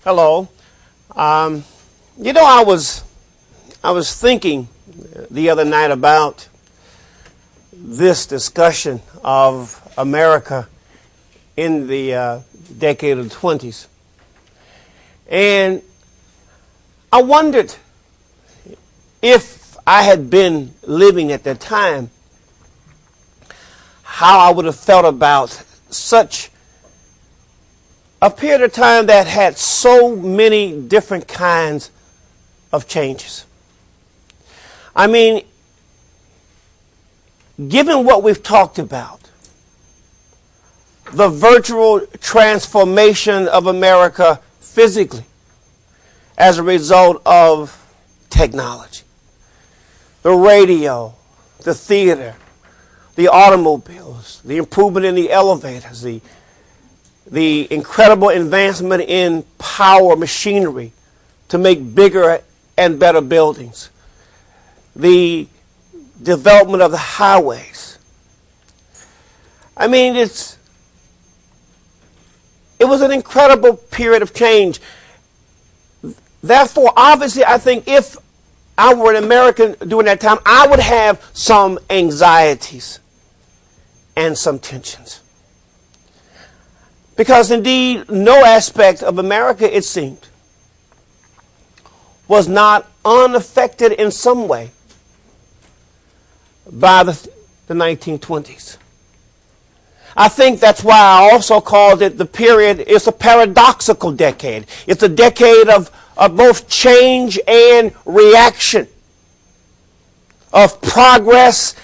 Hello. I was thinking the other night about this discussion of America in the decade of the 20s. And I wondered if I had been living at that time, how I would have felt about such a period of time that had so many different kinds of changes. I mean, given what we've talked about, the virtual transformation of America physically as a result of technology, the radio, the theater, the automobiles, the improvement in the elevators, the incredible advancement in power machinery to make bigger and better buildings, the development of the highways. I mean, it was an incredible period of change. Therefore, obviously, I think if I were an American during that time, I would have some anxieties and some tensions. Because indeed, no aspect of America, it seemed, was not unaffected in some way by the 1920s. I think that's why I also called it the period, it's a paradoxical decade. It's a decade of both change and reaction, of progress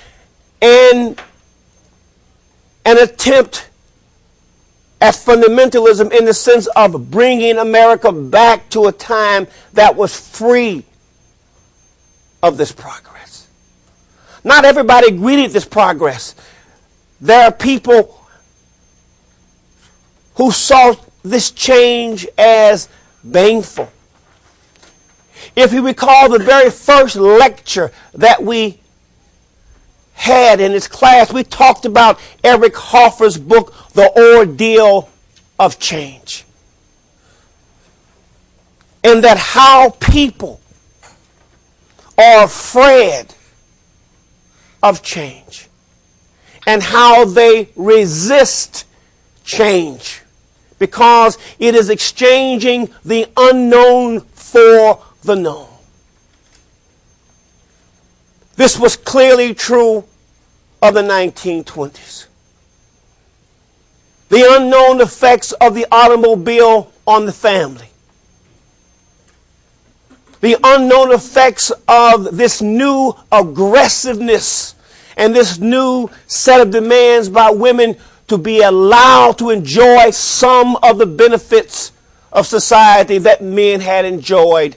and an attempt at fundamentalism in the sense of bringing America back to a time that was free of this progress. Not everybody greeted this progress. There are people who saw this change as baneful. If you recall the very first lecture that we had in this class, we talked about Eric Hoffer's book, The Ordeal of Change. And that how people are afraid of change and how they resist change because it is exchanging the unknown for the known. This was clearly true of the 1920s. The unknown effects of the automobile on the family. The unknown effects of this new aggressiveness and this new set of demands by women to be allowed to enjoy some of the benefits of society that men had enjoyed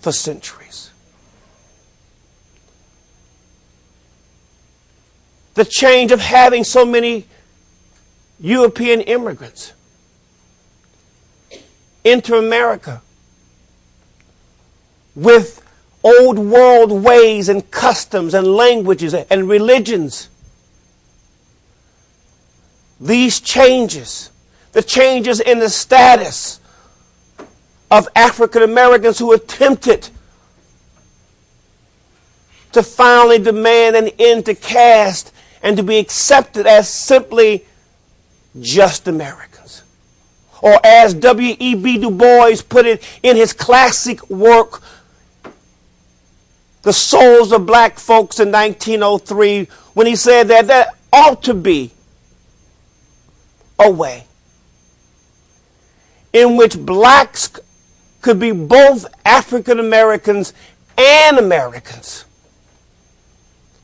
for centuries. The change of having so many European immigrants into America with old world ways and customs and languages and religions. These changes, the changes in the status of African Americans who attempted to finally demand an end to caste and to be accepted as simply just Americans. Or as W.E.B. Du Bois put it in his classic work, The Souls of Black Folks in 1903, when he said that there ought to be a way in which blacks could be both African Americans and Americans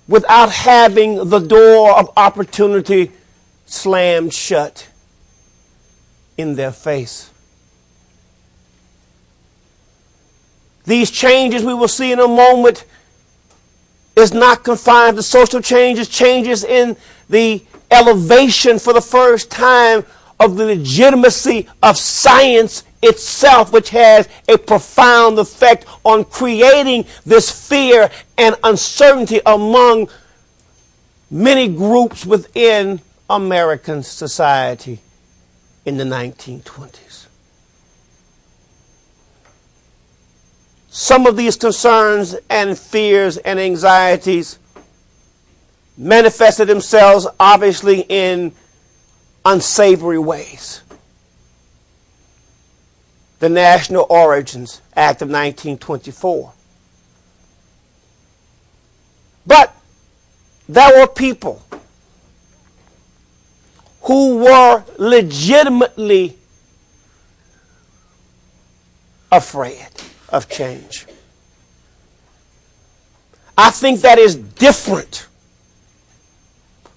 without having the door of opportunity slammed shut in their face. These changes we will see in a moment is not confined to social changes, changes in the elevation for the first time of the legitimacy of science itself, which has a profound effect on creating this fear and uncertainty among many groups within American society in the 1920s. some of these concerns and fears and anxieties manifested themselves obviously in unsavory ways. The National Origins Act of 1924. But there were people who were legitimately afraid of change. I think that is different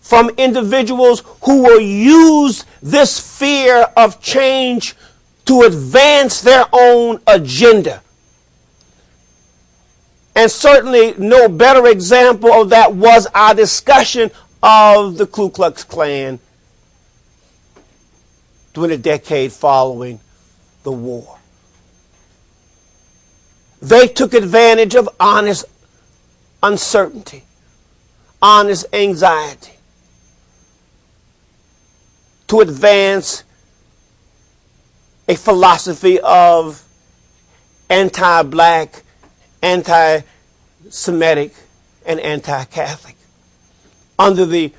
from individuals who will use this fear of change to advance their own agenda. And certainly no better example of that was our discussion of the Ku Klux Klan during the decade following the war. They took advantage of honest uncertainty, honest anxiety, to advance a philosophy of anti-black, anti-Semitic, and anti-Catholic under the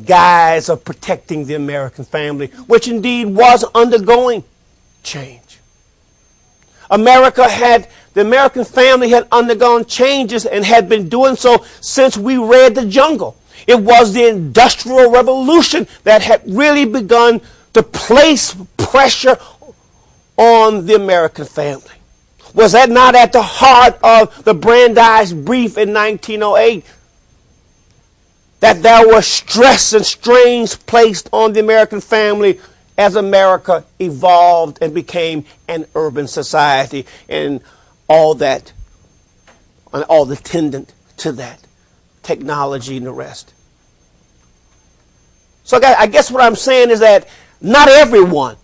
guise of protecting the American family, which indeed was undergoing change. The American family had undergone changes and had been doing so since we read The Jungle. It was the Industrial Revolution that had really begun to place pressure on the American family. Was that not at the heart of the Brandeis Brief in 1908? That there was stress and strains placed on the American family as America evolved and became an urban society, and all that, and all the attendant to that, technology and the rest. So I guess what I'm saying is that not everyone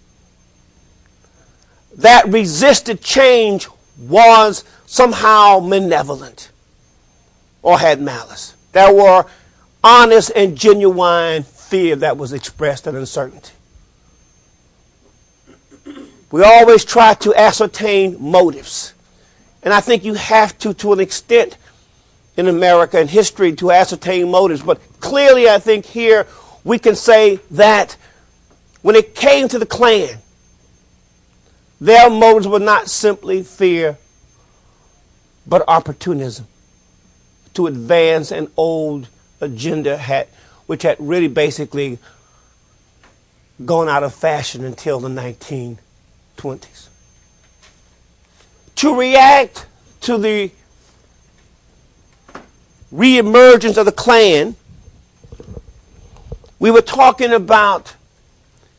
that resisted change was somehow malevolent or had malice. There were honest and genuine fear that was expressed and uncertainty. We always try to ascertain motives. And I think you have to an extent in America and history to ascertain motives. But clearly I think here we can say that when it came to the Klan, their motives were not simply fear, but opportunism to advance an old agenda which had really basically gone out of fashion until the 1920s. To react to the reemergence of the Klan, we were talking about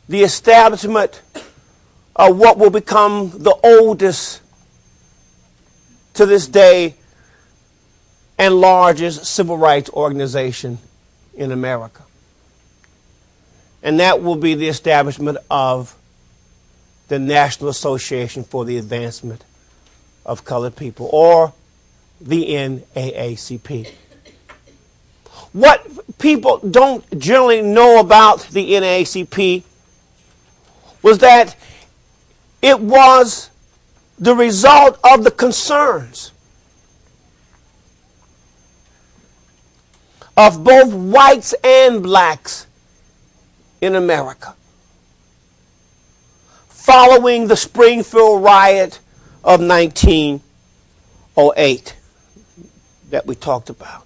the establishment of what will become the oldest to this day and largest civil rights organization in America. And that will be the establishment of the National Association for the Advancement of Colored People, or the NAACP. What people don't generally know about the NAACP was that it was the result of the concerns of both whites and blacks in America following the Springfield riot of 1908 that we talked about.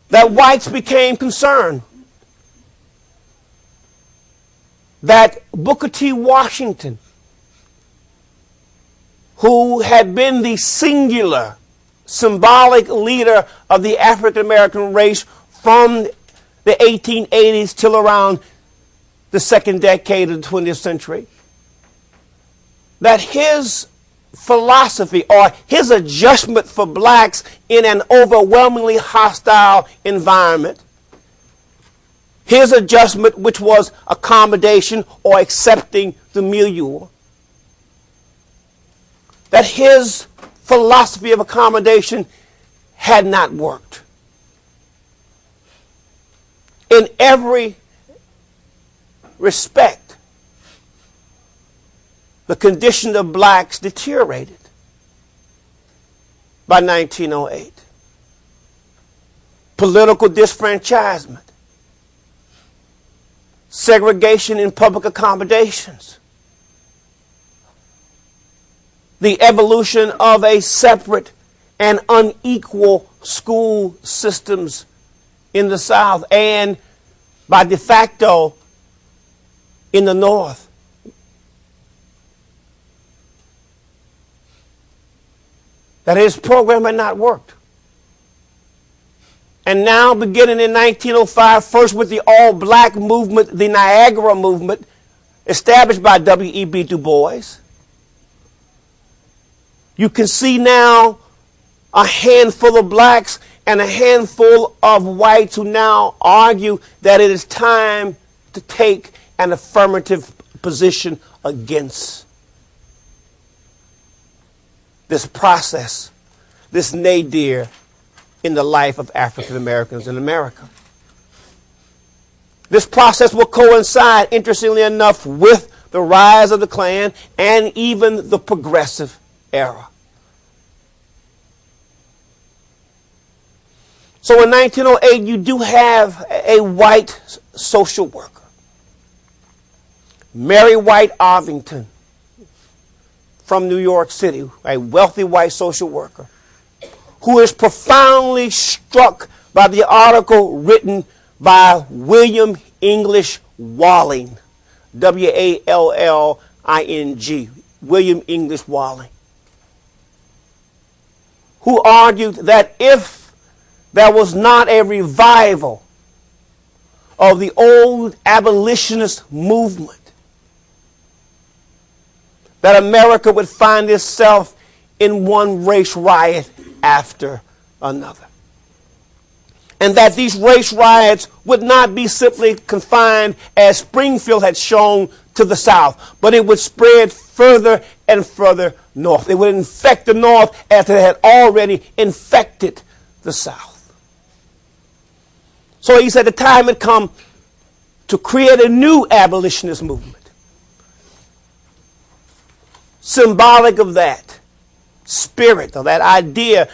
That whites became concerned that Booker T. Washington, who had been the singular, symbolic leader of the African American race from the 1880s till around the second decade of the 20th century, that his philosophy or his adjustment for blacks in an overwhelmingly hostile environment, his adjustment, which was accommodation or accepting the milieu, that his philosophy of accommodation had not worked. In every respect, the condition of blacks deteriorated by 1908. Political disfranchisement, segregation in public accommodations, the evolution of a separate and unequal school systems in the South and by de facto in the North. That his program had not worked. And now, beginning in 1905, first with the all-black movement, the Niagara movement, established by W.E.B. Du Bois, you can see now a handful of blacks and a handful of whites who now argue that it is time to take an affirmative position against this process, this nadir in the life of African Americans in America. This process will coincide, interestingly enough, with the rise of the Klan and even the progressive era. So in 1908, you do have a white social worker, Mary White Arvington, from New York City, a wealthy white social worker, who is profoundly struck by the article written by William English Walling, W-A-L-L-I-N-G, William English Walling, who argued that if there was not a revival of the old abolitionist movement, that America would find itself in one race riot after another. And that these race riots would not be simply confined, as Springfield had shown, to the South, but it would spread further and further north. It would infect the North as it had already infected the South. So he said the time had come to create a new abolitionist movement. Symbolic of that spirit, of that idea,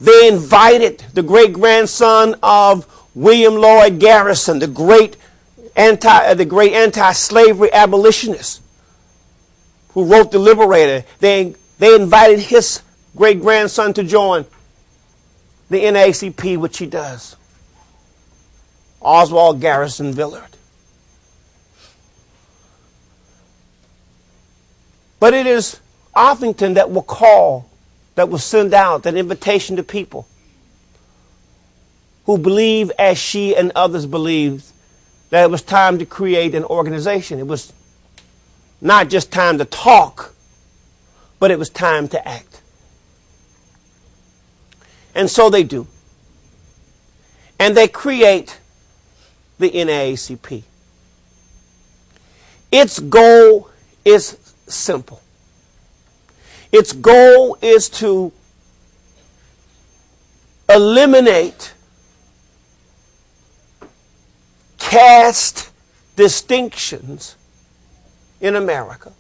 they invited the great-grandson of William Lloyd Garrison, the great anti-slavery abolitionist who wrote The Liberator. They invited his great-grandson to join the NAACP, which he does. Oswald Garrison Villard. But it is Arvington that will send out an invitation to people who believe, as she and others believed, that it was time to create an organization. It was not just time to talk, but it was time to act. And so they do. And they create the NAACP. Its goal is simple. Its goal is to eliminate caste distinctions in America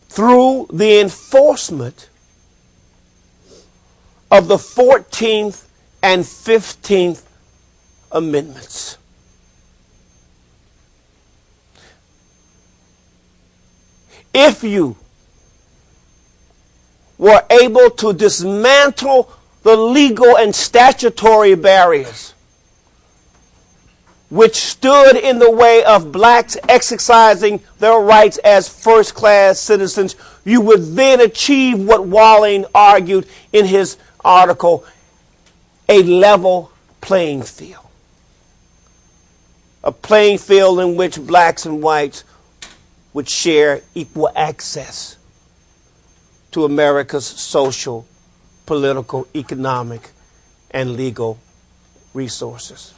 through the enforcement of the 14th and 15th Amendments. If you were able to dismantle the legal and statutory barriers which stood in the way of blacks exercising their rights as first-class citizens, you would then achieve what Walling argued in his article, a level playing field. A playing field in which blacks and whites would share equal access to America's social, political, economic, and legal resources.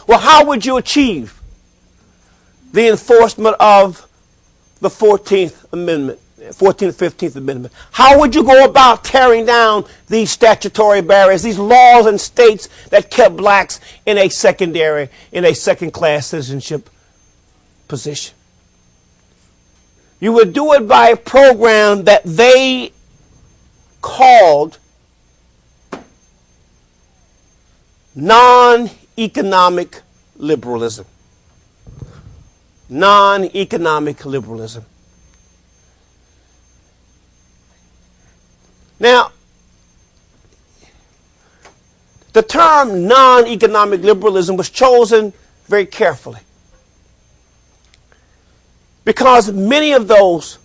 Well, how would you achieve the enforcement of the 14th Amendment, 14th, 15th Amendment? How would you go about tearing down these statutory barriers, these laws and states that kept blacks in a second-class citizenship position? You would do it by a program that they called non-economic liberalism. Non-economic liberalism. Now, the term non-economic liberalism was chosen very carefully, because many of those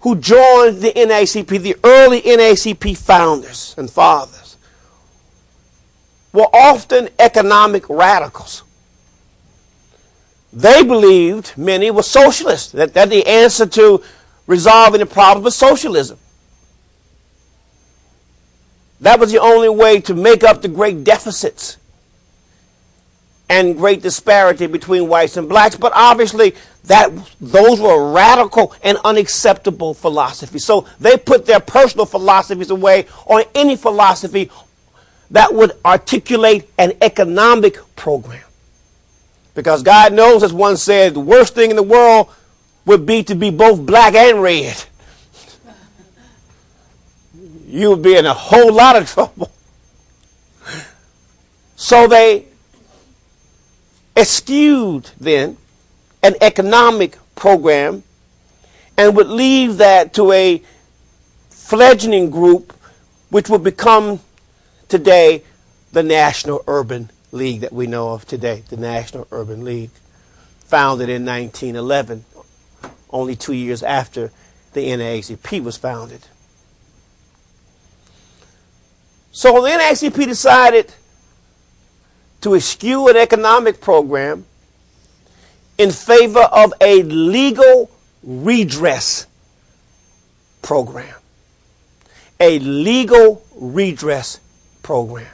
who joined the NAACP, the early NAACP founders and fathers, were often economic radicals. They believed, many were socialists, that the answer to resolving the problem was socialism. That was the only way to make up the great deficits and great disparity between whites and blacks. But obviously, those were radical and unacceptable philosophies. So they put their personal philosophies away on any philosophy that would articulate an economic program. Because God knows, as one said, the worst thing in the world would be to be both black and red. You would be in a whole lot of trouble. So they eschewed then an economic program and would leave that to a fledgling group which would become today the National Urban League that we know of today, the National Urban League, founded in 1911, only 2 years after the NAACP was founded. So the NAACP decided to eschew an economic program in favor of a legal redress program. A legal redress program.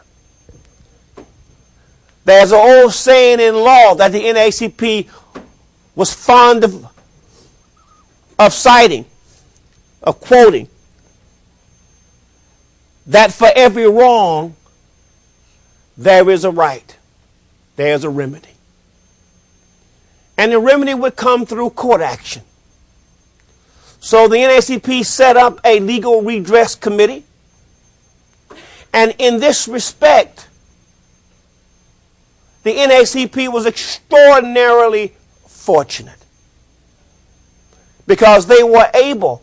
There's an old saying in law that the NAACP was fond of citing, of quoting, that for every wrong, there is a right. There's a remedy. And the remedy would come through court action. So the NAACP set up a legal redress committee. And in this respect, the NAACP was extraordinarily fortunate, because they were able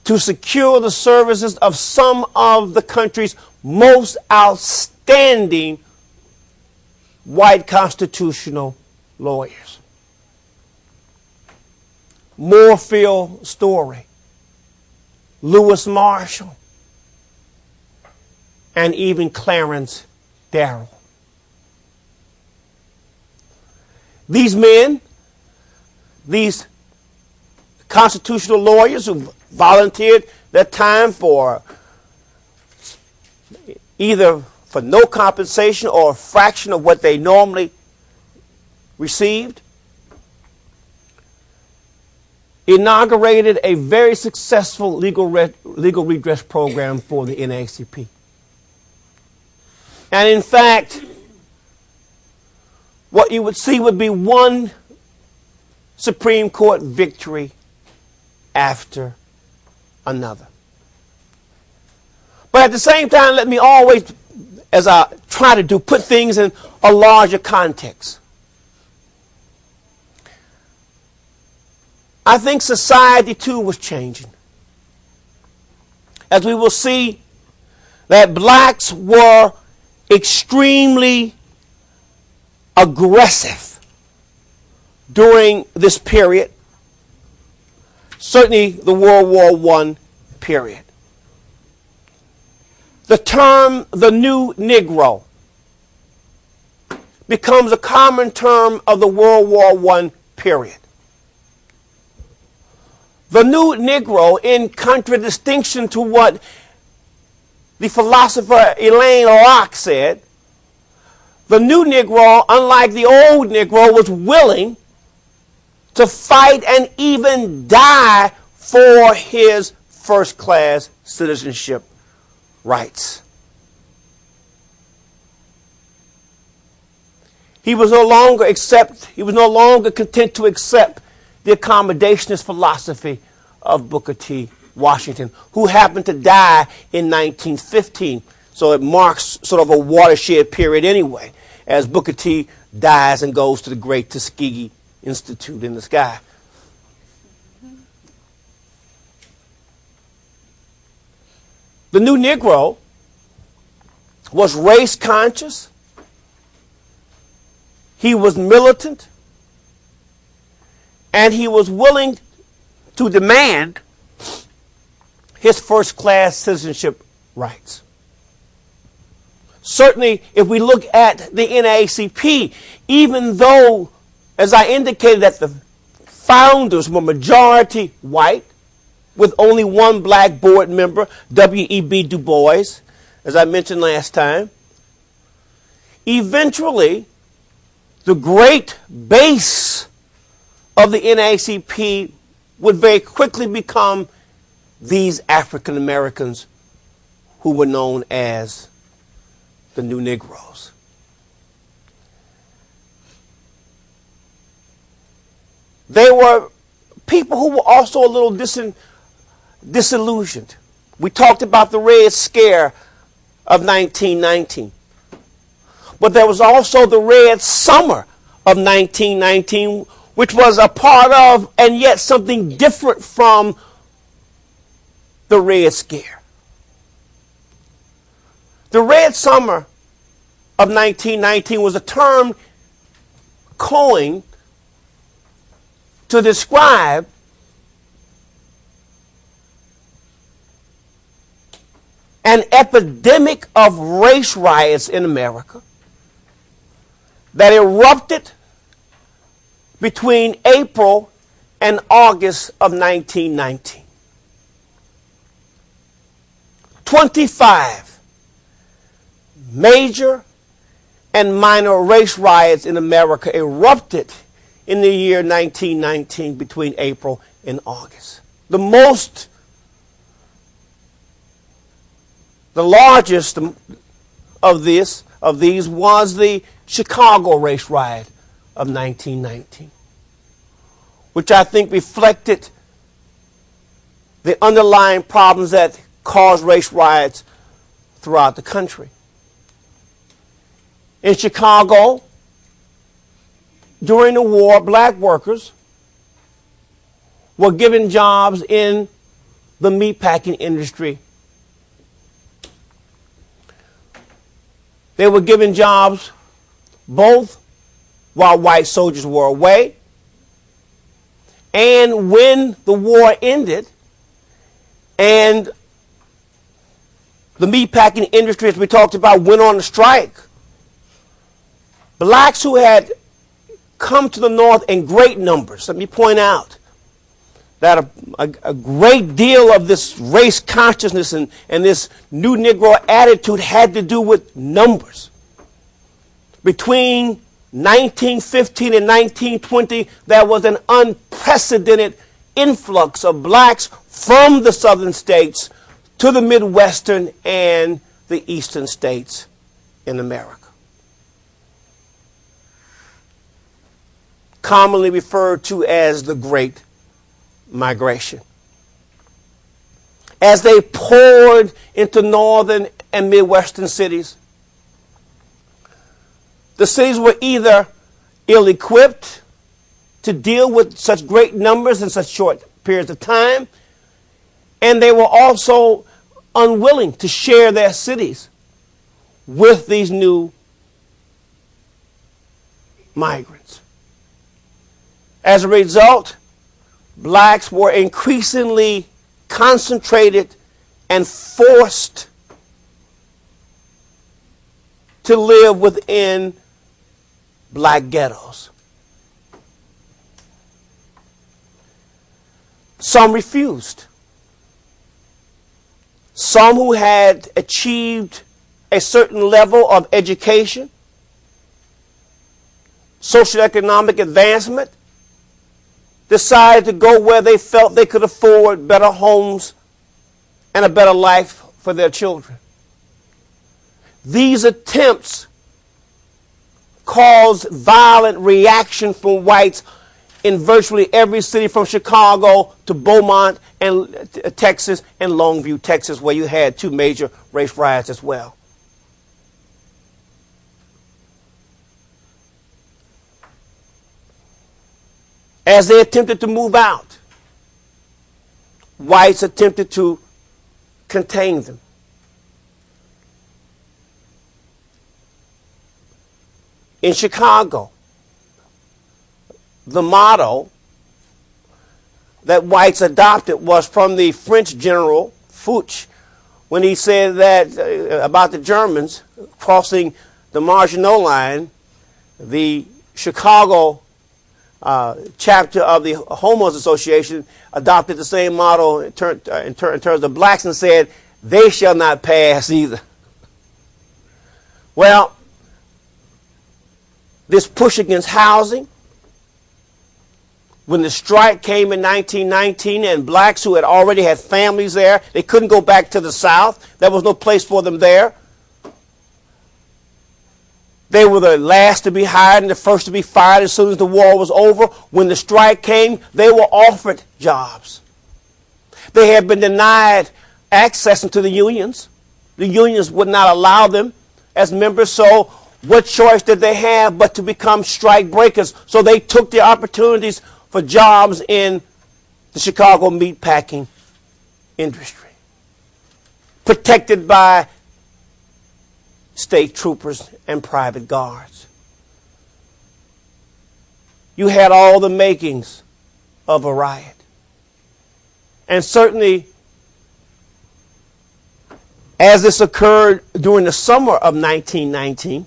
to secure the services of some of the country's most outstanding white constitutional lawyers. Moorfield Story, Lewis Marshall, and even Clarence Darrow. These men, these constitutional lawyers who volunteered their time for either for no compensation or a fraction of what they normally received, inaugurated a very successful legal redress program for the NAACP. And in fact, what you would see would be one Supreme Court victory after another. But at the same time, let me always, as I try to do, put things in a larger context. I think society too was changing. As we will see, that blacks were extremely aggressive during this period, certainly the World War I period. The term the new Negro becomes a common term of the World War I period. The new Negro, in contradistinction to what the philosopher Elaine Locke said, the new Negro, unlike the old Negro, was willing to fight and even die for his first-class citizenship rights. He was no longer content to accept the accommodationist philosophy of Booker T. Washington, who happened to die in 1915. So it marks sort of a watershed period anyway, as Booker T dies and goes to the great Tuskegee Institute in the sky. The new Negro was race conscious. He was militant. And he was willing to demand his first-class citizenship rights. Certainly, if we look at the NAACP, even though, as I indicated, that the founders were majority white, with only one black board member, W.E.B. Du Bois, as I mentioned last time, eventually, the great base of the NAACP would very quickly become these African Americans who were known as the New Negroes. They were people who were also a little disillusioned. We talked about the Red Scare of 1919. But there was also the Red Summer of 1919, which was a part of and yet something different from the Red Scare. The Red Summer of 1919 was a term coined to describe an epidemic of race riots in America that erupted between April and August of 1919. 25 major and minor race riots in America erupted in the year 1919 between April and August. The largest of these was the Chicago race riot of 1919, which I think reflected the underlying problems that caused race riots throughout the country. In Chicago, during the war, black workers were given jobs in the meatpacking industry. They were given jobs both while white soldiers were away and when the war ended and the meatpacking industry, as we talked about, went on a strike. Blacks who had come to the North in great numbers. Let me point out that a great deal of this race consciousness and this new Negro attitude had to do with numbers. Between 1915 and 1920, there was an unprecedented influx of blacks from the southern states to the Midwestern and the eastern states in America. Commonly referred to as the Great Migration. As they poured into northern and Midwestern cities, the cities were either ill-equipped to deal with such great numbers in such short periods of time, and they were also unwilling to share their cities with these new migrants. As a result, blacks were increasingly concentrated and forced to live within black ghettos. Some refused. Some who had achieved a certain level of education, socioeconomic advancement, decided to go where they felt they could afford better homes and a better life for their children. These attempts caused violent reaction from whites in virtually every city from Chicago to Beaumont and Texas and Longview, Texas, where you had two major race riots as well. As they attempted to move out, whites attempted to contain them. In Chicago, the motto that whites adopted was from the French general Foch, when he said that about the Germans crossing the Maginot Line. The Chicago chapter of the Homeowners Association adopted the same motto in terms of blacks and said, "They shall not pass either." Well, this push against housing, when the strike came in 1919 and blacks who had already had families there, they couldn't go back to the South. There was no place for them there. They were the last to be hired and the first to be fired as soon as the war was over. When the strike came, they were offered jobs. They had been denied access into the unions. The unions would not allow them as members, so what choice did they have but to become strike breakers? So they took the opportunities for jobs in the Chicago meatpacking industry, protected by state troopers and private guards. You had all the makings of a riot. And certainly, as this occurred during the summer of 1919,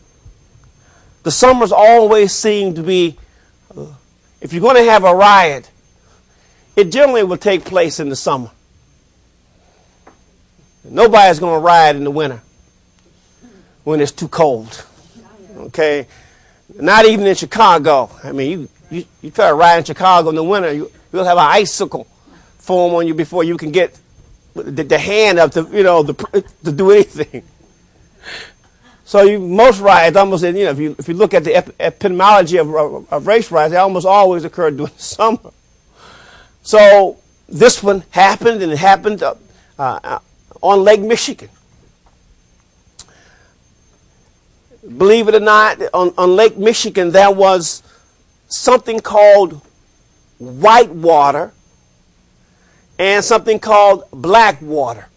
the summers always seem to be, if you're going to have a riot, it generally will take place in the summer. Nobody's going to riot in the winter when it's too cold. Okay? Not even in Chicago. I mean, you try to ride in Chicago in the winter, you'll have an icicle form on you before you can get the hand up to, to do anything. So most riots, almost, if you look at the epidemiology of race riots, they almost always occur during the summer. So this one happened, and it happened on Lake Michigan. Believe it or not, on Lake Michigan there was something called white water and something called black water.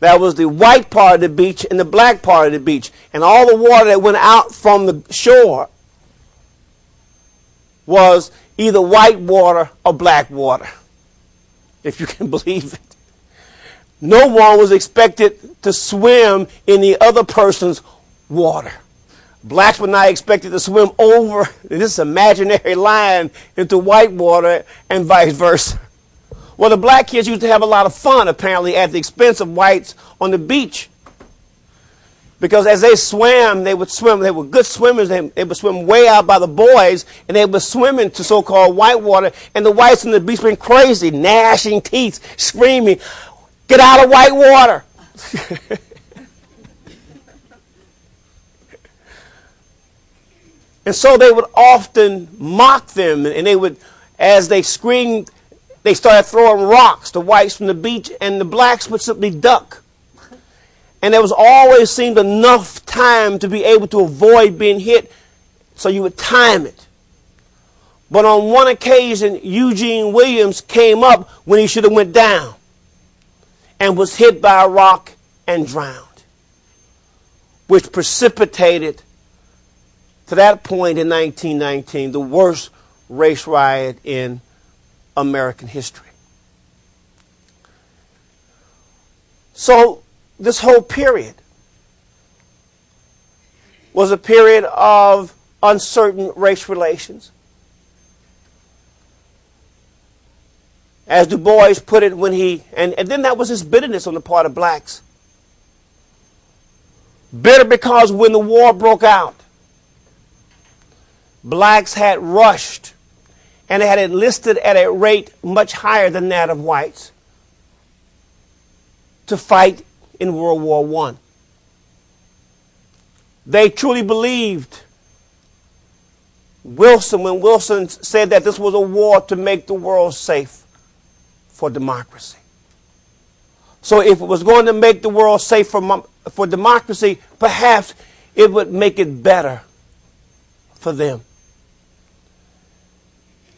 That was the white part of the beach and the black part of the beach. And all the water that went out from the shore was either white water or black water, if you can believe it. No one was expected to swim in the other person's water. Blacks were not expected to swim over this imaginary line into white water and vice versa. Well, the black kids used to have a lot of fun, apparently, at the expense of whites on the beach. Because as they swam, they would swim. They were good swimmers. They would swim way out by the boys, and they would swim into so-called white water. And the whites on the beach went crazy, gnashing teeth, screaming, "Get out of white water!" And so they would often mock them, and they would, as they screamed, they started throwing rocks, the whites from the beach, and the blacks would simply duck. And there was always seemed enough time to be able to avoid being hit, so you would time it. But on one occasion, Eugene Williams came up when he should have went down and was hit by a rock and drowned, which precipitated, to that point in 1919, the worst race riot in American history. So this whole period was a period of uncertain race relations. As Du Bois put it when and then that was his bitterness on the part of blacks. Bitter because when the war broke out, blacks had rushed and had enlisted at a rate much higher than that of whites to fight in World War I. They truly believed when Wilson said that this was a war to make the world safe for democracy. So if it was going to make the world safe for democracy, perhaps it would make it better for them.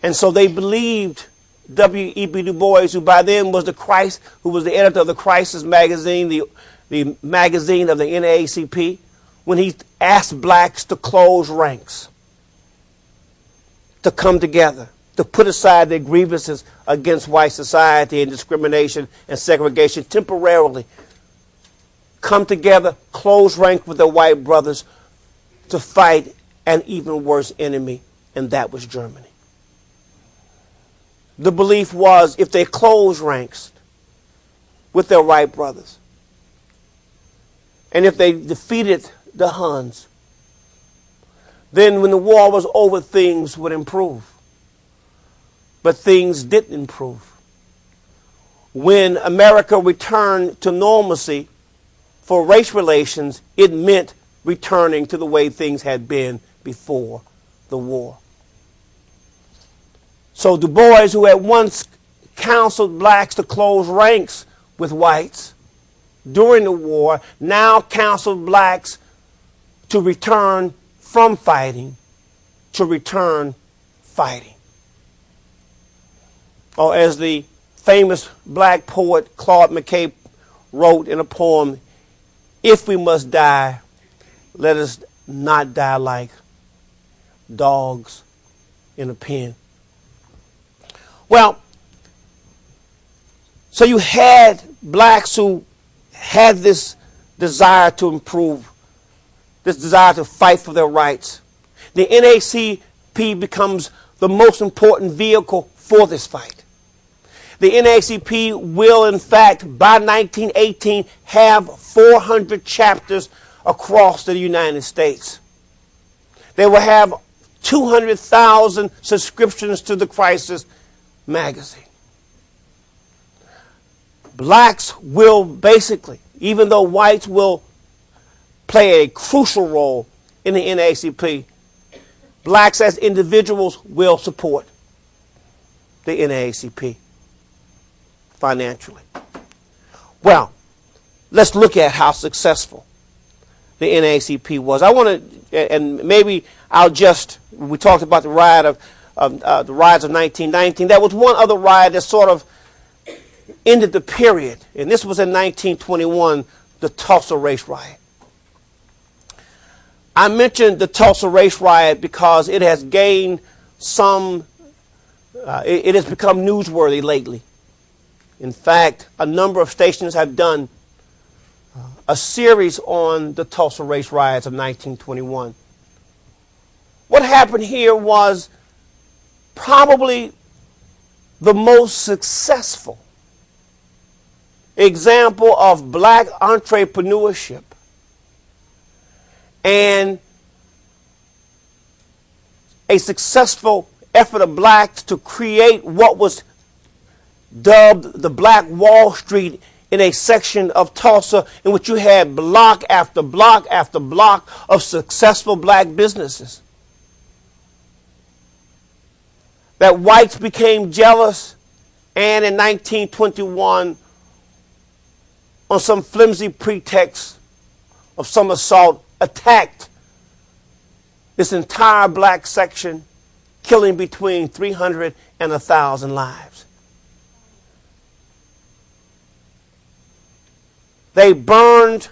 And so they believed W.E.B. Du Bois, who by then was who was the editor of the Crisis magazine, the magazine of the NAACP, when he asked blacks to close ranks, to come together, to put aside their grievances against white society and discrimination and segregation temporarily, come together, close rank with their white brothers to fight an even worse enemy, and that was Germany. The belief was if they closed ranks with their white brothers, and if they defeated the Huns, then when the war was over, things would improve. But things didn't improve. When America returned to normalcy for race relations, it meant returning to the way things had been before the war. So Du Bois, who had once counseled blacks to close ranks with whites during the war, now counseled blacks to return from fighting to return fighting. Or as the famous black poet Claude McKay wrote in a poem, "If we must die, let us not die like dogs in a pen." Well, so you had blacks who had this desire to improve, this desire to fight for their rights. The NAACP becomes the most important vehicle for this fight. The NAACP will, in fact, by 1918, have 400 chapters across the United States. They will have 200,000 subscriptions to the Crisis magazine. Blacks will basically, even though whites will play a crucial role in the NAACP, blacks as individuals will support the NAACP financially. Well, let's look at how successful the NAACP was. I want to, and maybe I'll just, we talked about the riot the riots of 1919. There was one other riot that sort of ended the period, and this was in 1921, the Tulsa race riot. I mentioned the Tulsa race riot because it has gained it has become newsworthy lately. In fact, a number of stations have done a series on the Tulsa race riots of 1921. What happened here was probably the most successful example of black entrepreneurship and a successful effort of blacks to create what was dubbed the Black Wall Street in a section of Tulsa in which you had block after block after block of successful black businesses. That whites became jealous, and in 1921, on some flimsy pretext of some assault, attacked this entire black section, killing between 300 and 1,000 lives. They burned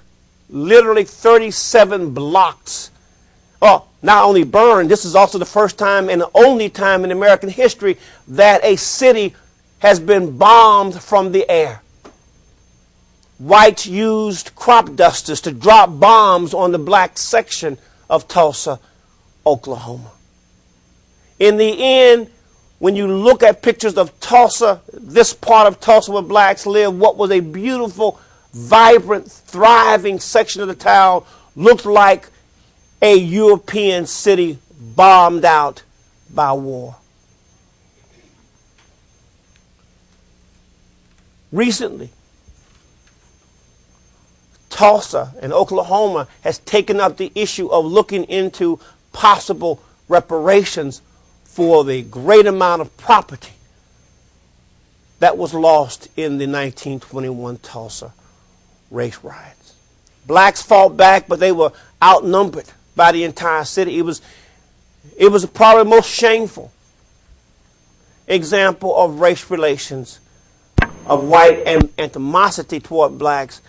literally 37 blocks. Oh, not only burned, this is also the first time and the only time in American history that a city has been bombed from the air. Whites used crop dusters to drop bombs on the black section of Tulsa, Oklahoma. In the end, when you look at pictures of Tulsa, this part of Tulsa where blacks live, what was a beautiful, vibrant, thriving section of the town looked like a European city bombed out by war. Recently, Tulsa and Oklahoma has taken up the issue of looking into possible reparations for the great amount of property that was lost in the 1921 Tulsa race riots. Blacks fought back, but they were outnumbered by the entire city. It was probably the most shameful example of race relations, of white animosity toward blacks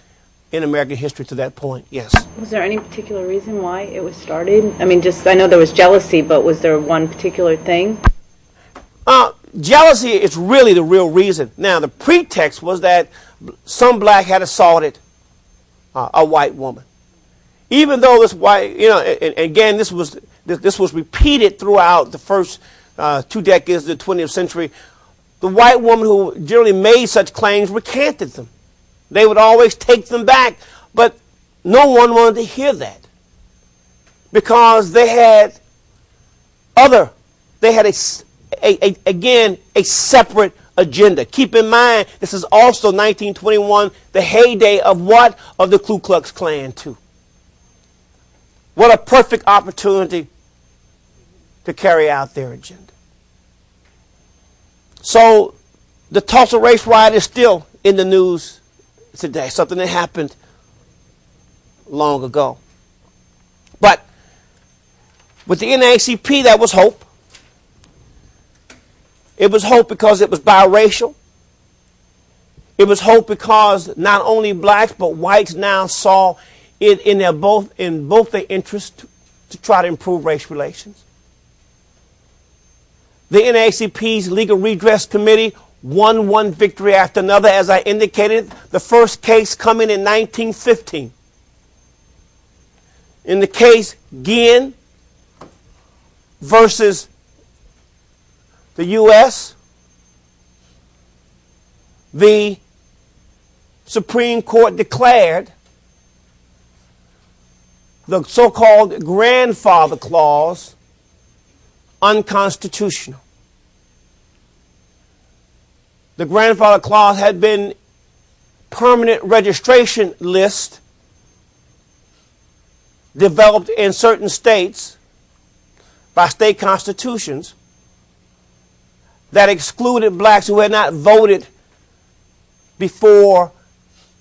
in American history to that point, yes. Was there any particular reason why it was started? I mean, I know there was jealousy, but was there one particular thing? Jealousy is really the real reason. Now, the pretext was that some black had assaulted a white woman. Even though this white, and again, this was repeated throughout the first 2 decades of the 20th century. The white woman who generally made such claims recanted them. They would always take them back, but no one wanted to hear that because they had a separate agenda. Keep in mind, this is also 1921, the heyday of what? Of the Ku Klux Klan, too. What a perfect opportunity to carry out their agenda. So the Tulsa race riot is still in the news today, something that happened long ago. But with the Naacp, that was hope. It was hope because it was biracial. It was hope because not only blacks but whites now saw it in both their interest to try to improve race relations. The Naacp's Legal Redress Committee won one victory after another, as I indicated, the first case coming in 1915. In the case Ginn versus the U.S., the Supreme Court declared the so-called grandfather clause unconstitutional. The grandfather clause had been permanent registration list developed in certain states by state constitutions that excluded blacks who had not voted before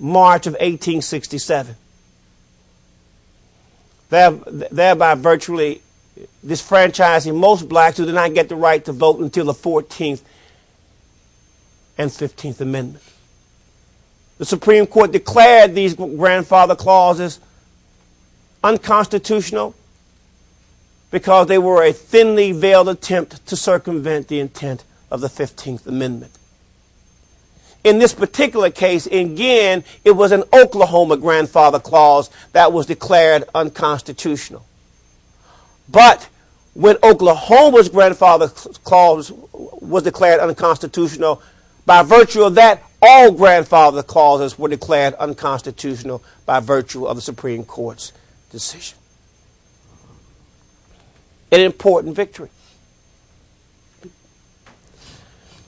March of 1867. Thereby virtually disfranchising most blacks who did not get the right to vote until the 14th and 15th Amendment. The Supreme Court declared these grandfather clauses unconstitutional because they were a thinly veiled attempt to circumvent the intent of the 15th Amendment. In this particular case, again, it was an Oklahoma grandfather clause that was declared unconstitutional. But when Oklahoma's grandfather clause was declared unconstitutional, by virtue of that, all grandfather clauses were declared unconstitutional by virtue of the Supreme Court's decision. An important victory.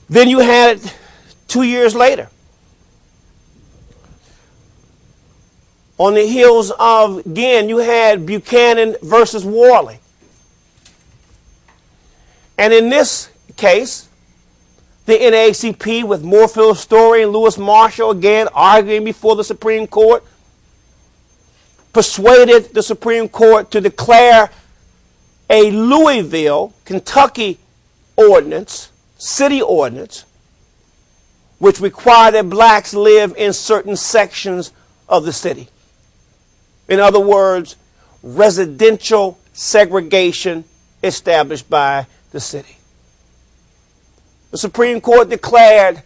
Then you had it 2 years later. On the heels of, again, you had Buchanan versus Worley. And in this case, the Naacp, with Moorfield Story and Lewis Marshall, again, arguing before the Supreme Court, persuaded the Supreme Court to declare a Louisville, Kentucky ordinance, city ordinance, which required that blacks live in certain sections of the city. In other words, residential segregation established by the city. The Supreme Court declared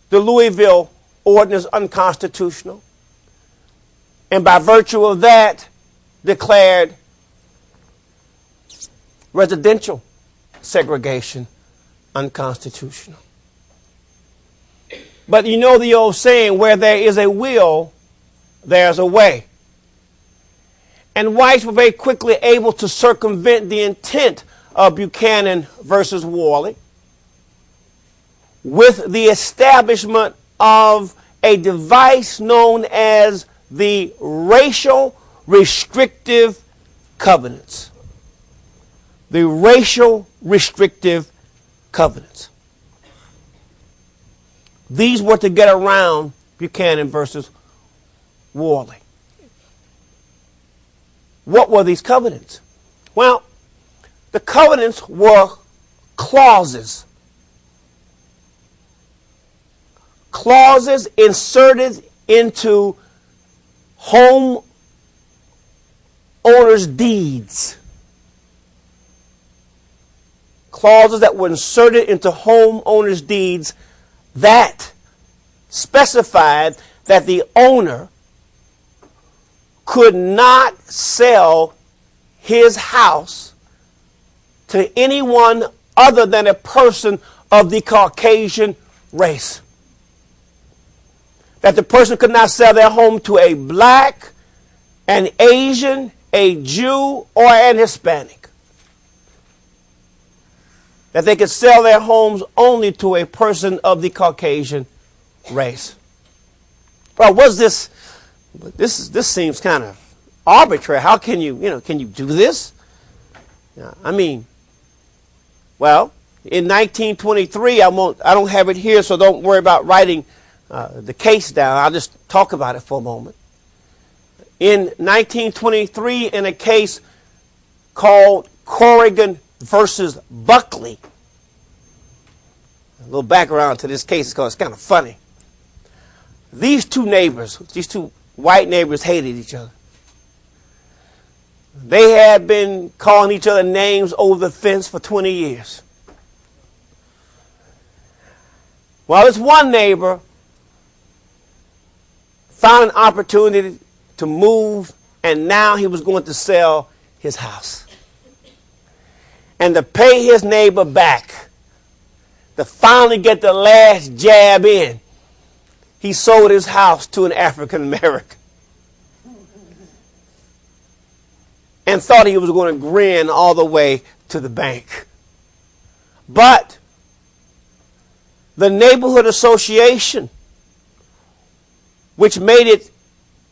the Louisville ordinance unconstitutional, and by virtue of that, declared residential segregation unconstitutional. But you know the old saying, where there is a will, there's a way. And whites were very quickly able to circumvent the intent of Buchanan versus Worley with the establishment of a device known as the Racial Restrictive covenants. The racial restrictive covenants. These were to get around Buchanan versus Worley. What were these covenants? Well, the covenants were clauses. Clauses inserted into home owners' deeds. Clauses that were inserted into homeowners' deeds that specified that the owner could not sell his house to anyone other than a person of the Caucasian race. That the person could not sell their home to a black, an Asian, a Jew, or an Hispanic. That they could sell their homes only to a person of the Caucasian race. Well, what's this? This seems kind of arbitrary. How can can you do this? I mean, well, in 1923, I don't have it here, so don't worry about writing the case down. I'll just talk about it for a moment. In 1923, in a case called Corrigan versus Buckley. A little background to this case because it's kind of funny. These two neighbors, these two white neighbors, hated each other. They had been calling each other names over the fence for 20 years. Well, this one neighbor found an opportunity to move, and now he was going to sell his house. And to pay his neighbor back, to finally get the last jab in, he sold his house to an African American. And thought he was going to grin all the way to the bank. But the neighborhood association, which made it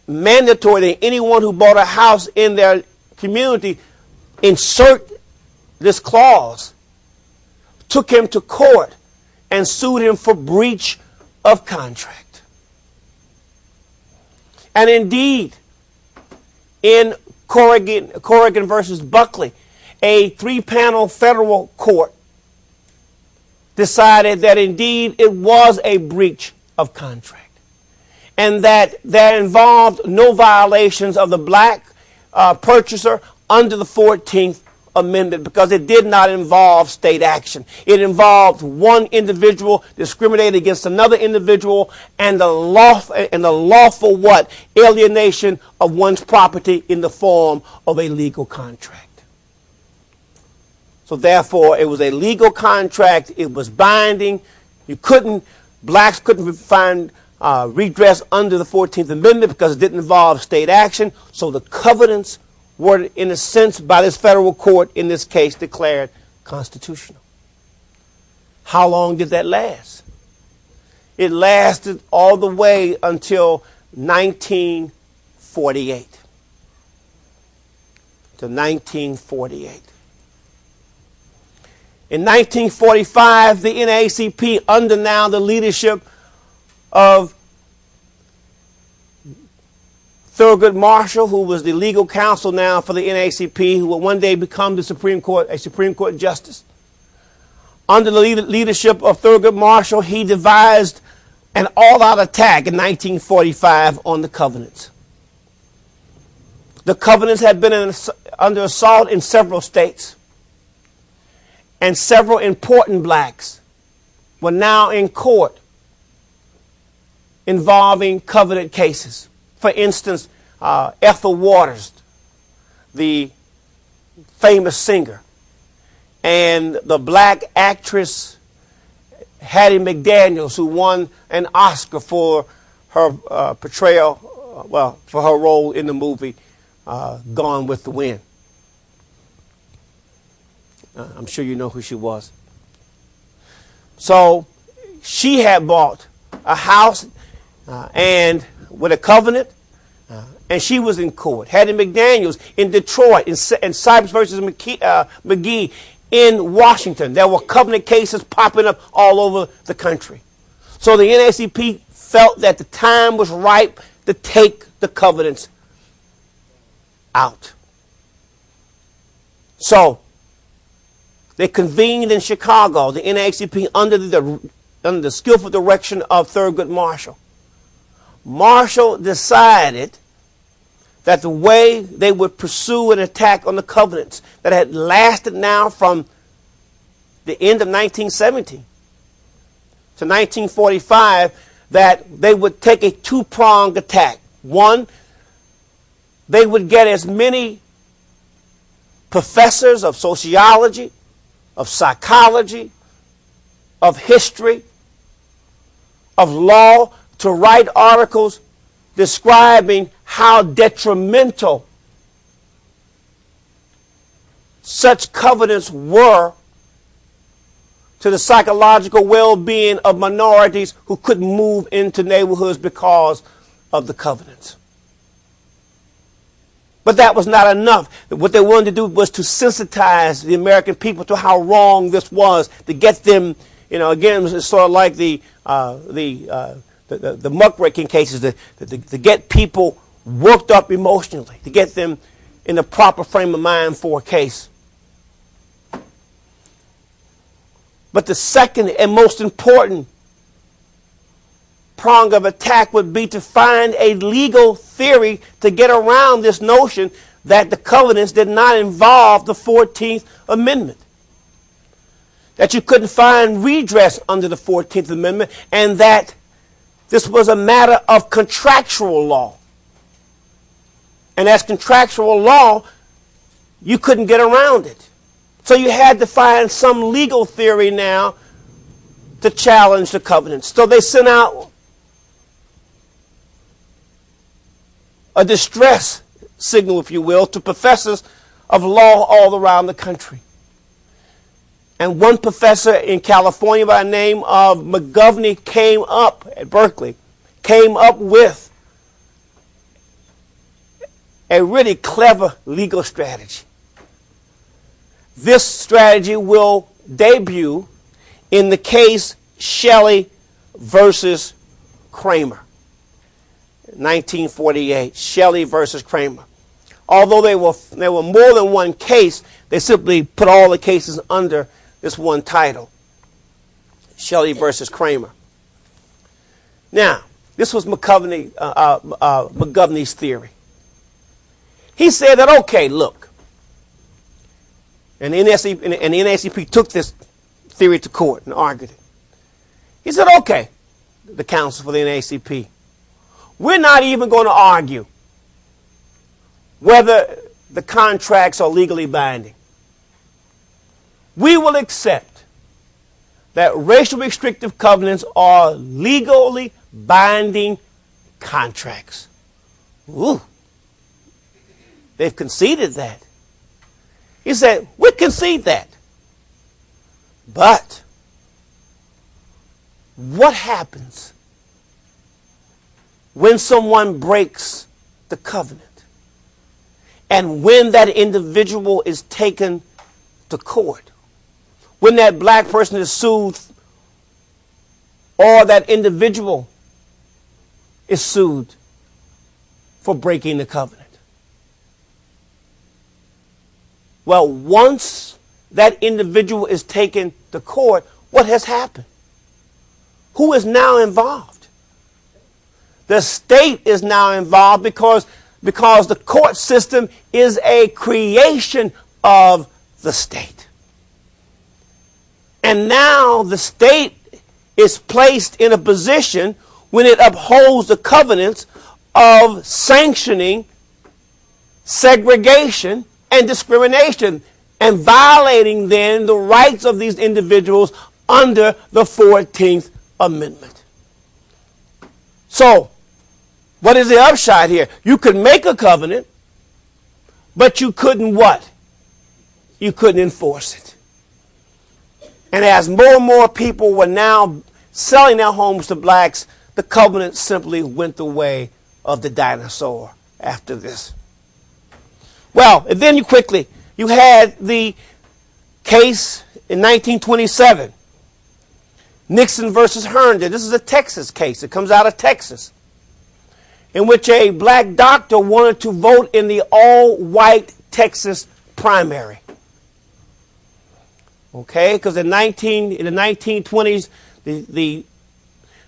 mandatory that anyone who bought a house in their community insert this clause, took him to court and sued him for breach of contract. And indeed, in Corrigan versus Buckley, a 3-panel federal court decided that indeed it was a breach of contract, and that there involved no violations of the black purchaser under the 14th Amendment, because it did not involve state action. It involved one individual discriminating against another individual, and the lawful what? Alienation of one's property in the form of a legal contract. So therefore, it was a legal contract. It was binding. Blacks couldn't find redress under the 14th Amendment because it didn't involve state action. So the covenants were, in a sense, by this federal court, in this case, declared constitutional. How long did that last? It lasted all the way until 1948. To 1948. In 1945, the Naacp, under now the leadership of Thurgood Marshall, who was the legal counsel now for the Naacp, who will one day become a Supreme Court justice. Under the leadership of Thurgood Marshall, he devised an all-out attack in 1945 on the covenants. The covenants had been under assault in several states, and several important blacks were now in court involving covenant cases. For instance, Ethel Waters, the famous singer, and the black actress Hattie Mcdaniels, who won an Oscar for her portrayal, for her role in the movie Gone with the Wind. I'm sure you know who she was. So she had bought a house and with a covenant, And she was in court. Hattie Mcdaniels in Detroit, and Cypress versus McGee in Washington. There were covenant cases popping up all over the country. So the NAACP felt that the time was ripe to take the covenants out. So they convened in Chicago, the NAACP, under the skillful direction of Thurgood Marshall. Marshall decided that the way they would pursue an attack on the covenants that had lasted now from the end of 1917 to 1945, that they would take a two-pronged attack. One, they would get as many professors of sociology, of psychology, of history, of law to write articles describing how detrimental such covenants were to the psychological well-being of minorities who couldn't move into neighborhoods because of the covenants. But that was not enough. What they wanted to do was to sensitize the American people to how wrong this was, to get them, again, it's sort of like the muckraking cases, to get people worked up emotionally, to get them in the proper frame of mind for a case. But the second and most important prong of attack would be to find a legal theory to get around this notion that the covenants did not involve the 14th Amendment. That you couldn't find redress under the 14th Amendment, and that this was a matter of contractual law. And as contractual law, you couldn't get around it. So you had to find some legal theory now to challenge the covenants. So they sent out a distress signal, if you will, to professors of law all around the country. And one professor in California by the name of McGovney at Berkeley came up with a really clever legal strategy. This strategy will debut in the case Shelley versus Kramer, 1948, Shelley versus Kramer. Although there were more than one case, they simply put all the cases under this one title, Shelley versus Kramer. Now, this was McGovney's theory. He said that, okay, look, and the NAACP took this theory to court and argued it. He said, okay, the counsel for the NAACP, we're not even going to argue whether the contracts are legally binding. We will accept that racial restrictive covenants are legally binding contracts. Ooh. They've conceded that. He said, we concede that. But what happens when someone breaks the covenant? And when that individual is taken to court? When that black person is sued, or that individual is sued for breaking the covenant? Well, once that individual is taken to court, what has happened? Who is now involved? The state is now involved because the court system is a creation of the state. And now the state is placed in a position when it upholds the covenants of sanctioning segregation and discrimination, and violating then the rights of these individuals under the 14th Amendment. So, what is the upshot here? You could make a covenant, but you couldn't what? You couldn't enforce it. And as more and more people were now selling their homes to blacks, the covenant simply went the way of the dinosaur. after this. Well, and then you had the case in 1927, Nixon versus Herndon. This is a Texas case. It comes out of Texas, in which a black doctor wanted to vote in the all-white Texas primary. Okay, because in the 1920s,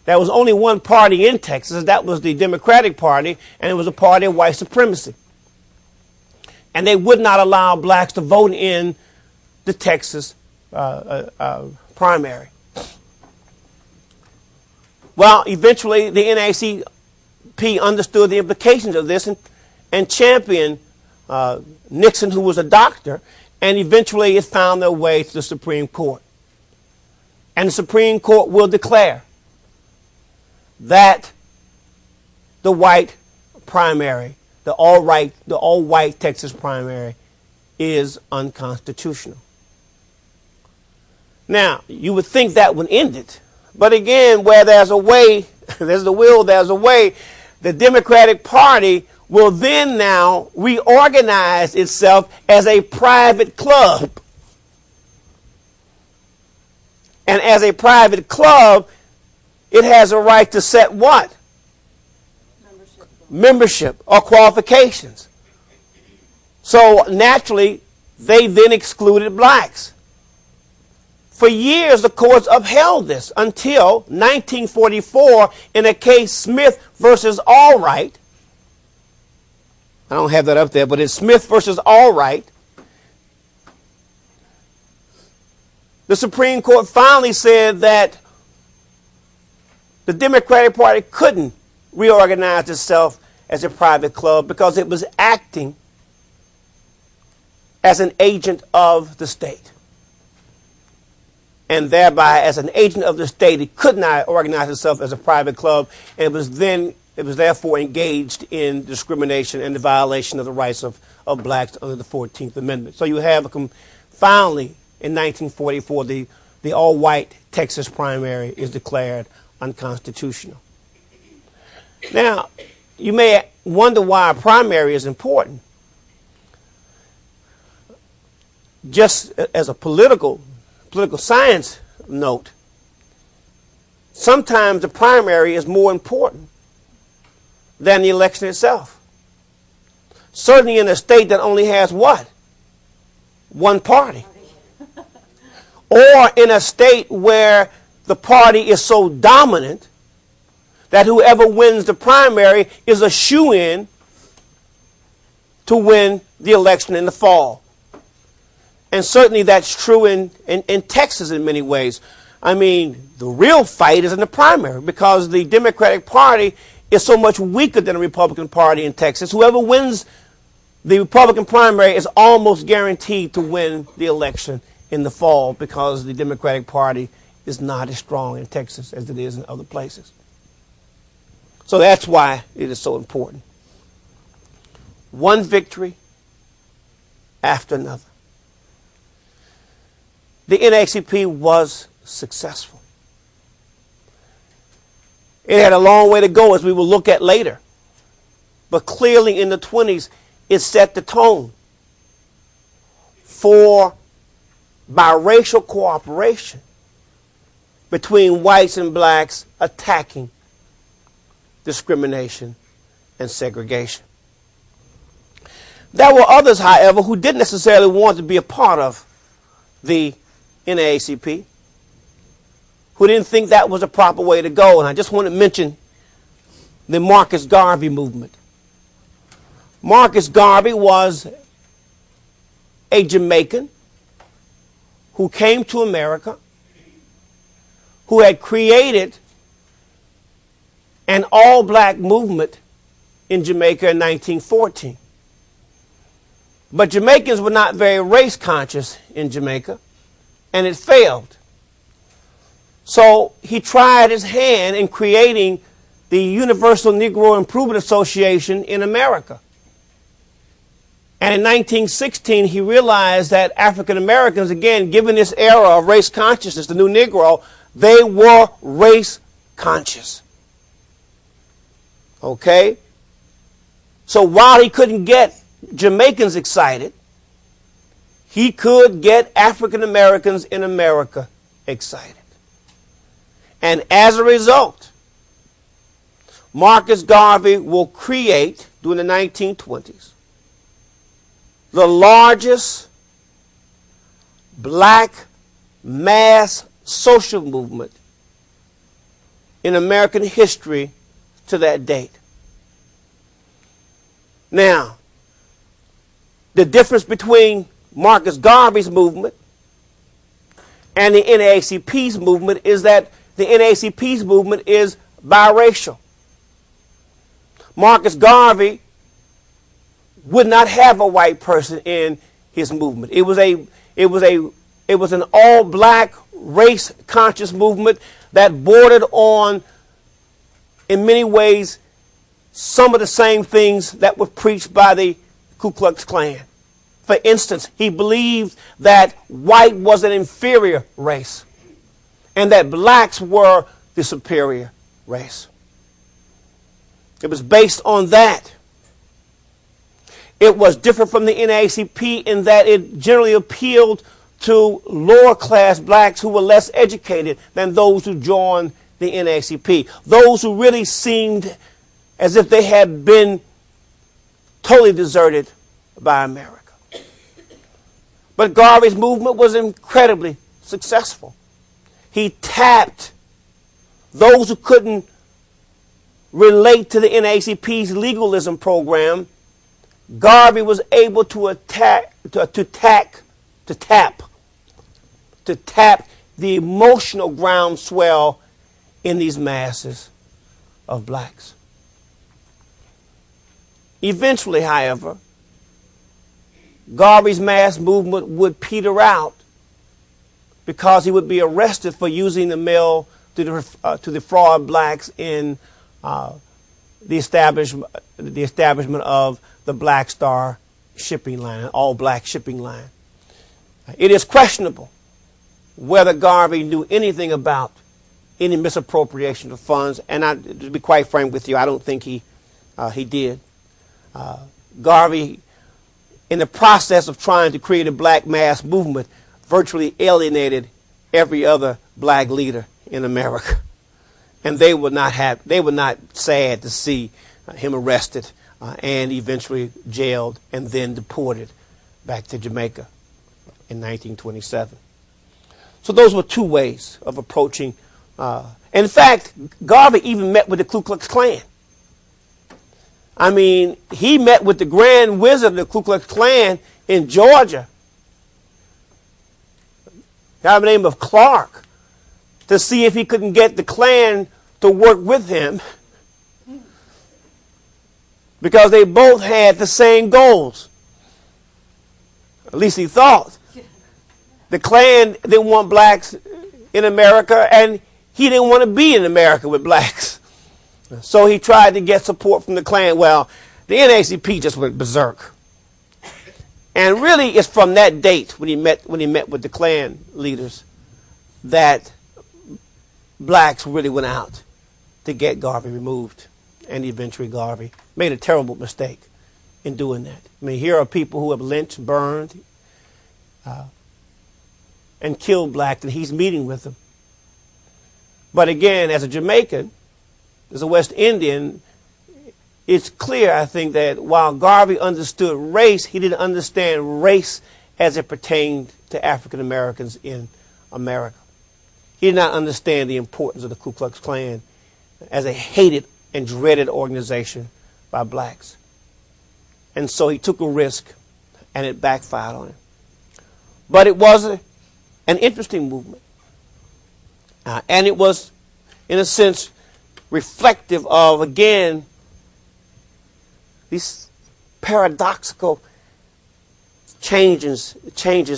there was only one party in Texas. That was the Democratic Party, and it was a party of white supremacy. And they would not allow blacks to vote in the Texas primary. Well, eventually the NAACP understood the implications of this and championed Nixon, who was a doctor, and eventually it found their way to the Supreme Court. And the Supreme Court will declare that the white primary, the all-white Texas primary, is unconstitutional. Now, you would think that would end it. But again, where there's a way, there's the will, there's a way. The Democratic Party will then now reorganize itself as a private club. And as a private club, it has a right to set what? Membership or qualifications. So naturally, they then excluded blacks. For years, the courts upheld this until 1944 in a case Smith versus Allwright. I don't have that up there, but it's Smith versus Allwright. The Supreme Court finally said that the Democratic Party couldn't reorganize itself as a private club because it was acting as an agent of the state. And thereby, as an agent of the state, it could not organize itself as a private club, and it was therefore engaged in discrimination and the violation of the rights of blacks under the 14th Amendment. So you have finally in 1944, the all-white Texas primary is declared unconstitutional. Now, you may wonder why a primary is important. Just as a political science note, sometimes the primary is more important than the election itself. Certainly in a state that only has what? One party. Or in a state where the party is so dominant that whoever wins the primary is a shoo-in to win the election in the fall. And certainly that's true in Texas in many ways. I mean, the real fight is in the primary because the Democratic Party is so much weaker than the Republican Party in Texas. Whoever wins the Republican primary is almost guaranteed to win the election in the fall because the Democratic Party is not as strong in Texas as it is in other places. So that's why it is so important. One victory after another. The NAACP was successful. It had a long way to go, as we will look at later. But clearly in the 20s, it set the tone for biracial cooperation between whites and blacks attacking discrimination and segregation. There were others, however, who didn't necessarily want to be a part of the NAACP, who didn't think that was a proper way to go. And I just want to mention the Marcus Garvey movement. Marcus Garvey was a Jamaican who came to America, who had created an all-black movement in Jamaica in 1914. But Jamaicans were not very race conscious in Jamaica, and it failed. So he tried his hand in creating the Universal Negro Improvement Association in America. And in 1916, he realized that African Americans, again, given this era of race consciousness, the new Negro, they were race conscious. Okay? So while he couldn't get Jamaicans excited, he could get African Americans in America excited. And as a result, Marcus Garvey will create, during the 1920s, the largest black mass social movement in American history to that date. Now, the difference between Marcus Garvey's movement and the NAACP's movement is that the NAACP's movement is biracial. Marcus Garvey would not have a white person in his movement. It was an all-black, race-conscious movement that bordered on, in many ways, some of the same things that were preached by the Ku Klux Klan. For instance, he believed that white was an inferior race and that blacks were the superior race. It was based on that. It was different from the NAACP in that it generally appealed to lower class blacks who were less educated than those who joined the NAACP. Those who really seemed as if they had been totally deserted by America. But Garvey's movement was incredibly successful. He tapped those who couldn't relate to the NAACP's legalism program. Garvey was able to tap the emotional groundswell in these masses of blacks. Eventually, however, Garvey's mass movement would peter out because he would be arrested for using the mail to defraud blacks in the establishment of the Black Star shipping line, an all-black shipping line. It is questionable whether Garvey knew anything about any misappropriation of funds, and to be quite frank with you, I don't think he did. Garvey, in the process of trying to create a black mass movement, virtually alienated every other black leader in America. And they were not sad to see him arrested and eventually jailed and then deported back to Jamaica in 1927. So those were two ways of approaching. In fact, Garvey even met with the Ku Klux Klan. I mean, he met with the Grand Wizard of the Ku Klux Klan in Georgia, a guy by the name of Clark, to see if he couldn't get the Klan to work with him because they both had the same goals. At least he thought. The Klan didn't want blacks in America, and he didn't want to be in America with blacks. So he tried to get support from the Klan. Well, the NAACP just went berserk. And really, it's from that date when he met with the Klan leaders that blacks really went out to get Garvey removed. And eventually Garvey made a terrible mistake in doing that. I mean, here are people who have lynched, burned, and killed blacks, and he's meeting with them. But again, as a Jamaican, as a West Indian, it's clear, I think, that while Garvey understood race, he didn't understand race as it pertained to African Americans in America. He did not understand the importance of the Ku Klux Klan as a hated and dreaded organization by blacks. And so he took a risk, and it backfired on him. But it was an interesting movement. And it was, in a sense, reflective of, again, these paradoxical changes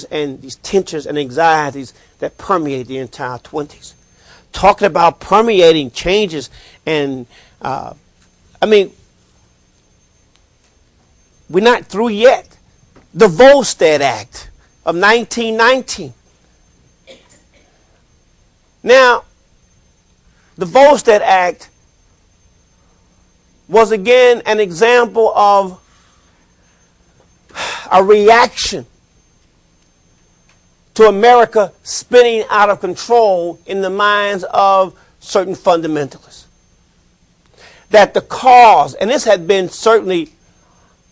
and these tensions and anxieties that permeate the entire 20s. Talking about permeating changes and, we're not through yet. The Volstead Act of 1919. Now, the Volstead Act was again an example of a reaction to America spinning out of control in the minds of certain fundamentalists. That the cause, and this had been certainly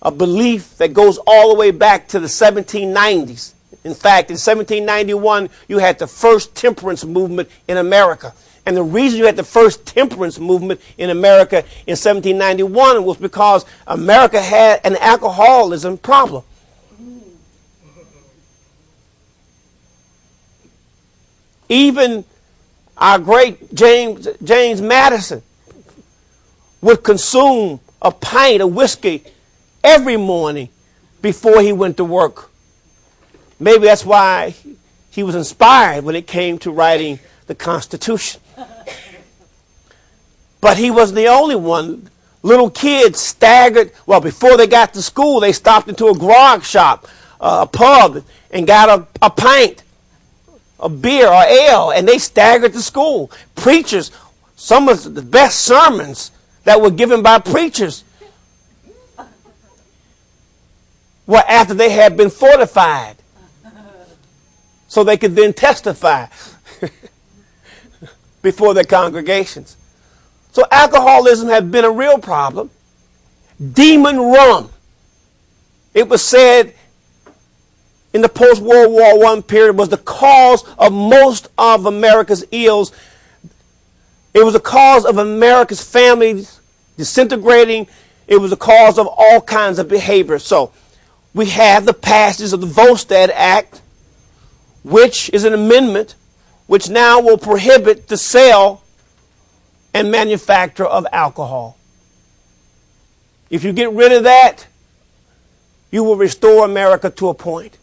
a belief that goes all the way back to the 1790s. In fact, in 1791, you had the first temperance movement in America. And the reason you had the first temperance movement in America in 1791 was because America had an alcoholism problem. Even our great James Madison would consume a pint of whiskey every morning before he went to work. Maybe that's why he was inspired when it came to writing the Constitution. But he wasn't the only one. Little kids staggered. Well, before they got to school, they stopped into a grog shop, a pub, and got a pint of beer or ale, and they staggered to school. Preachers, some of the best sermons that were given by preachers were after they had been fortified, so they could then testify before their congregations. So alcoholism had been a real problem. Demon rum. It was said in the post-World War I period was the cause of most of America's ills. It was the cause of America's families disintegrating. It was the cause of all kinds of behavior. So we have the passage of the Volstead Act, which is an amendment which now will prohibit the sale and manufacture of alcohol. If you get rid of that, you will restore America to a point.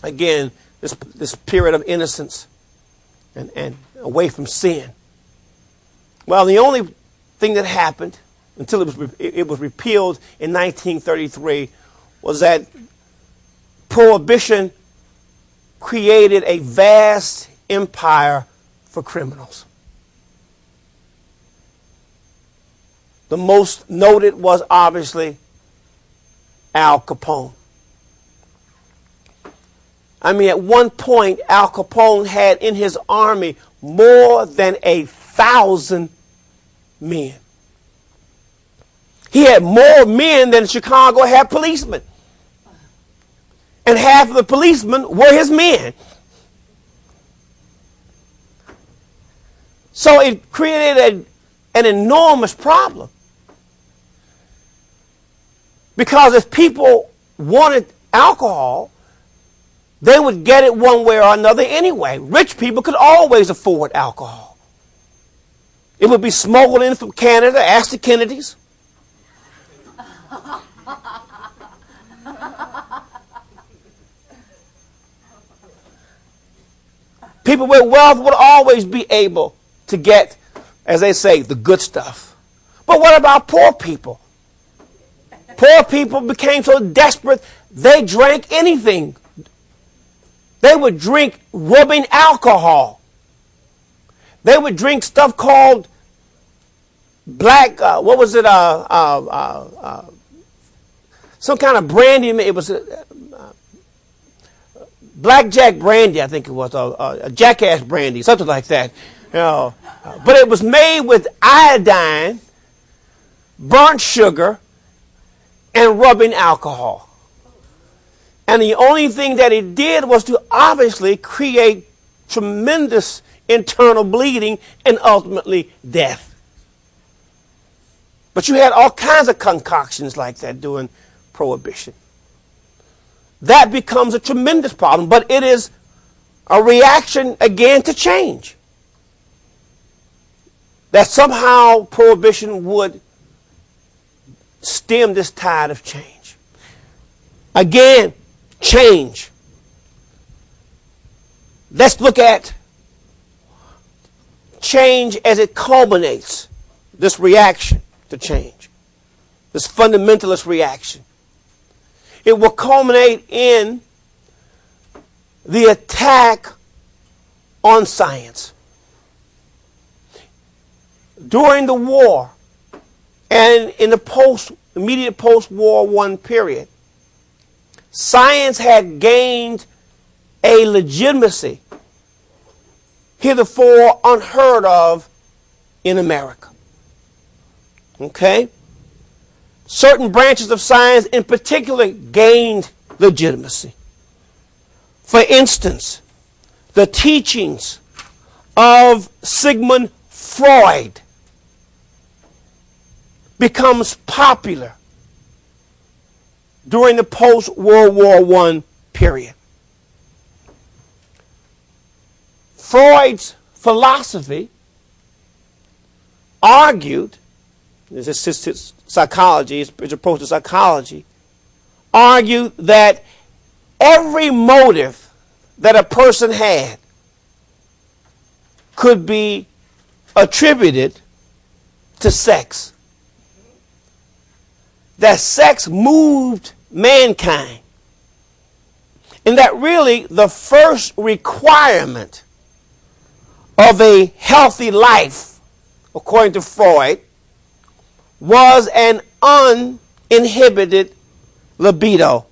Again, this period of innocence and away from sin. Well, the only thing that happened until it was repealed in 1933 was that prohibition created a vast empire for criminals. The most noted was obviously Al Capone. I mean, at one point, Al Capone had in his army more than 1,000 men. He had more men than Chicago had policemen. And half of the policemen were his men. So it created an enormous problem. Because if people wanted alcohol, they would get it one way or another anyway. Rich people could always afford alcohol. It would be smuggled in from Canada. Ask the Kennedys. People with wealth would always be able to get, as they say, the good stuff. But what about poor people? Poor people became so desperate, they drank anything. They would drink rubbing alcohol. They would drink stuff called black, some kind of brandy. It was blackjack brandy, I think it was, a jackass brandy, something like that. You know, but it was made with iodine, burnt sugar, and rubbing alcohol. And the only thing that it did was to obviously create tremendous internal bleeding and ultimately death. But you had all kinds of concoctions like that during Prohibition. That becomes a tremendous problem, but it is a reaction again to change. That somehow Prohibition would stem this tide of change. Again, change. Let's look at change as it culminates, this reaction to change, this fundamentalist reaction. It will culminate in the attack on science. During the war, And in the immediate post-War I period, science had gained a legitimacy heretofore unheard of in America. Okay? Certain branches of science in particular gained legitimacy. For instance, the teachings of Sigmund Freud becomes popular during the post-World War I period. Freud's philosophy argued, this is his psychology, his approach to psychology, argued that every motive that a person had could be attributed to sex. That sex moved mankind. And that really the first requirement of a healthy life, according to Freud, was an uninhibited libido.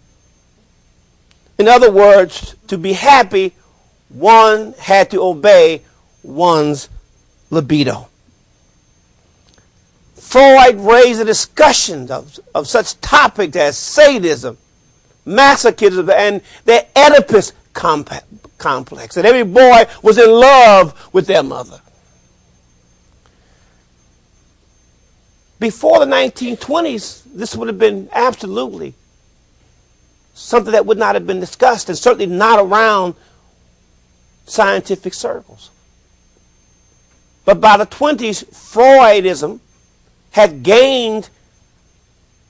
In other words, to be happy, one had to obey one's libido. Freud raised a discussion of such topics as sadism, masochism, and the Oedipus complex. That every boy was in love with their mother. Before the 1920s, this would have been absolutely something that would not have been discussed, and certainly not around scientific circles. But by the 20s, Freudism had gained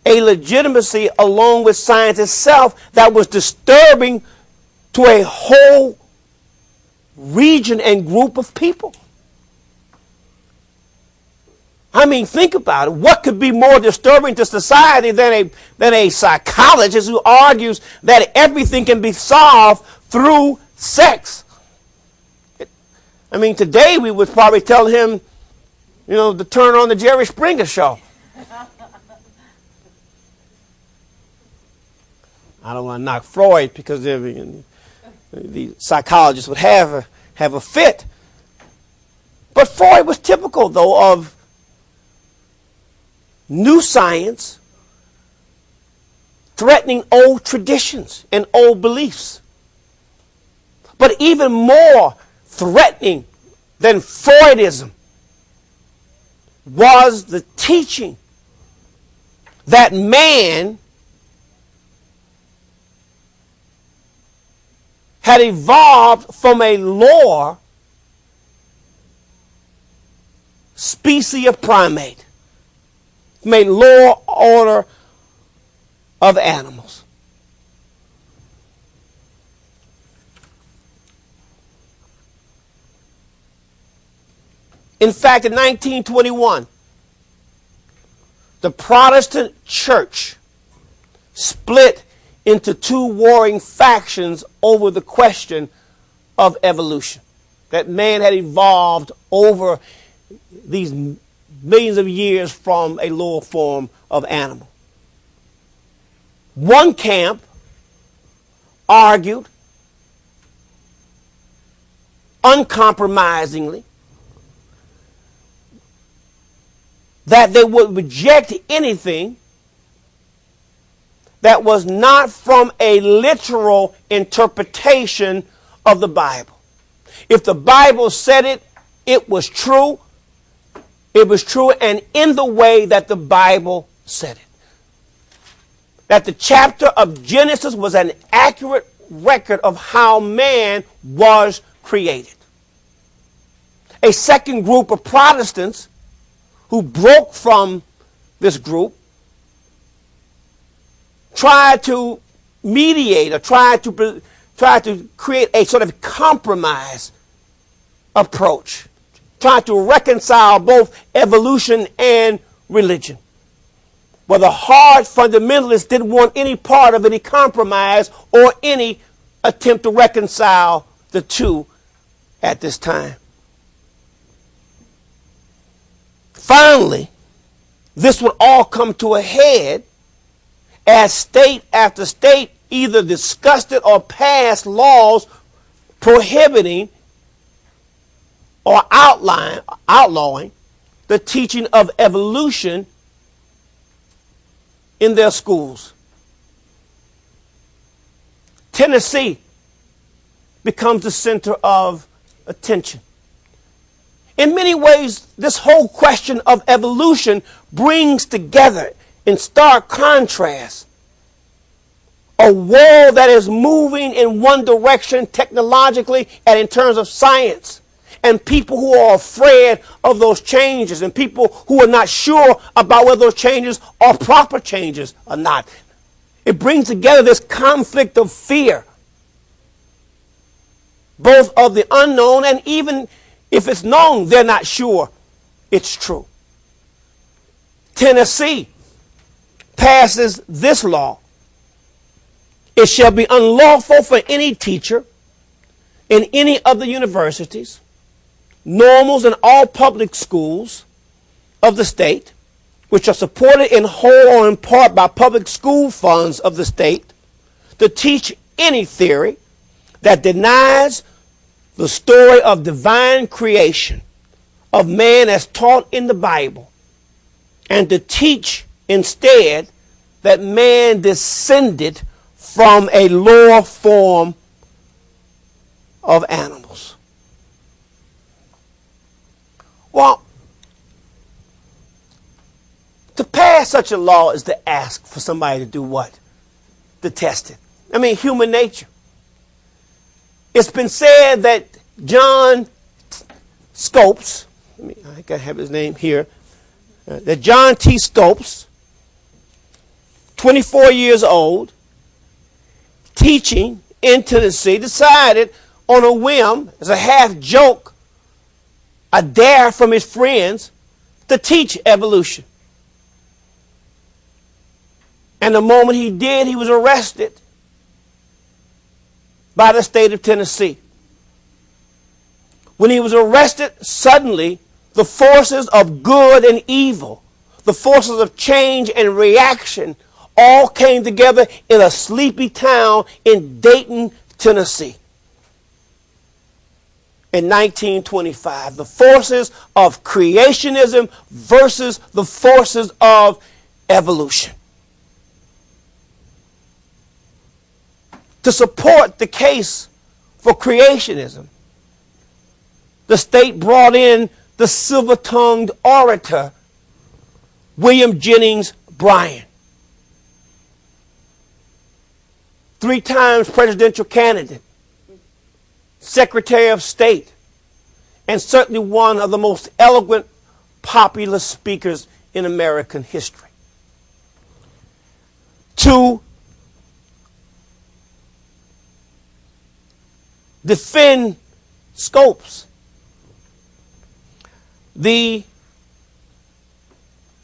a legitimacy along with science itself that was disturbing to a whole region and group of people. I mean, think about it. What could be more disturbing to society than a psychologist who argues that everything can be solved through sex? I mean, today we would probably tell him, to turn on the Jerry Springer show. I don't want to knock Freud because the psychologists would have a fit. But Freud was typical, though, of new science threatening old traditions and old beliefs. But even more threatening than Freudism was the teaching that man had evolved from a lower species of primate, from a lower order of animals. In fact, in 1921, the Protestant church split into two warring factions over the question of evolution. That man had evolved over these millions of years from a lower form of animal. One camp argued uncompromisingly that they would reject anything that was not from a literal interpretation of the Bible. If the Bible said it, it was true. It was true, and in the way that the Bible said it. That the chapter of Genesis was an accurate record of how man was created. A second group of Protestants who broke from this group tried to mediate or tried to create a sort of compromise approach, tried to reconcile both evolution and religion. Well, the hard fundamentalists didn't want any part of any compromise or any attempt to reconcile the two at this time. Finally, this would all come to a head as state after state either discussed it or passed laws prohibiting or outlawing the teaching of evolution in their schools. Tennessee becomes the center of attention. In many ways, this whole question of evolution brings together in stark contrast a world that is moving in one direction technologically and in terms of science, and people who are afraid of those changes, and people who are not sure about whether those changes are proper changes or not. It brings together this conflict of fear, both of the unknown, and even if it's known, they're not sure it's true. Tennessee passes this law. It shall be unlawful for any teacher in any of the universities, normals, and all public schools of the state, which are supported in whole or in part by public school funds of the state, to teach any theory that denies the story of divine creation of man as taught in the Bible, and to teach instead that man descended from a lower form of animals. Well, to pass such a law is to ask for somebody to do what? To test it. I mean, human nature. It's been said that John Scopes, I think I have his name here, that John T. Scopes, 24 years old, teaching in Tennessee, decided on a whim, as a half joke, a dare from his friends, to teach evolution. And the moment he did, he was arrested by the state of Tennessee. When he was arrested, suddenly the forces of good and evil, the forces of change and reaction, all came together in a sleepy town in Dayton, Tennessee. In 1925, the forces of creationism versus the forces of evolution. To support the case for creationism, the state brought in the silver-tongued orator, William Jennings Bryan, 3 times presidential candidate, Secretary of State, and certainly one of the most eloquent, popular speakers in American history. To defend Scopes, the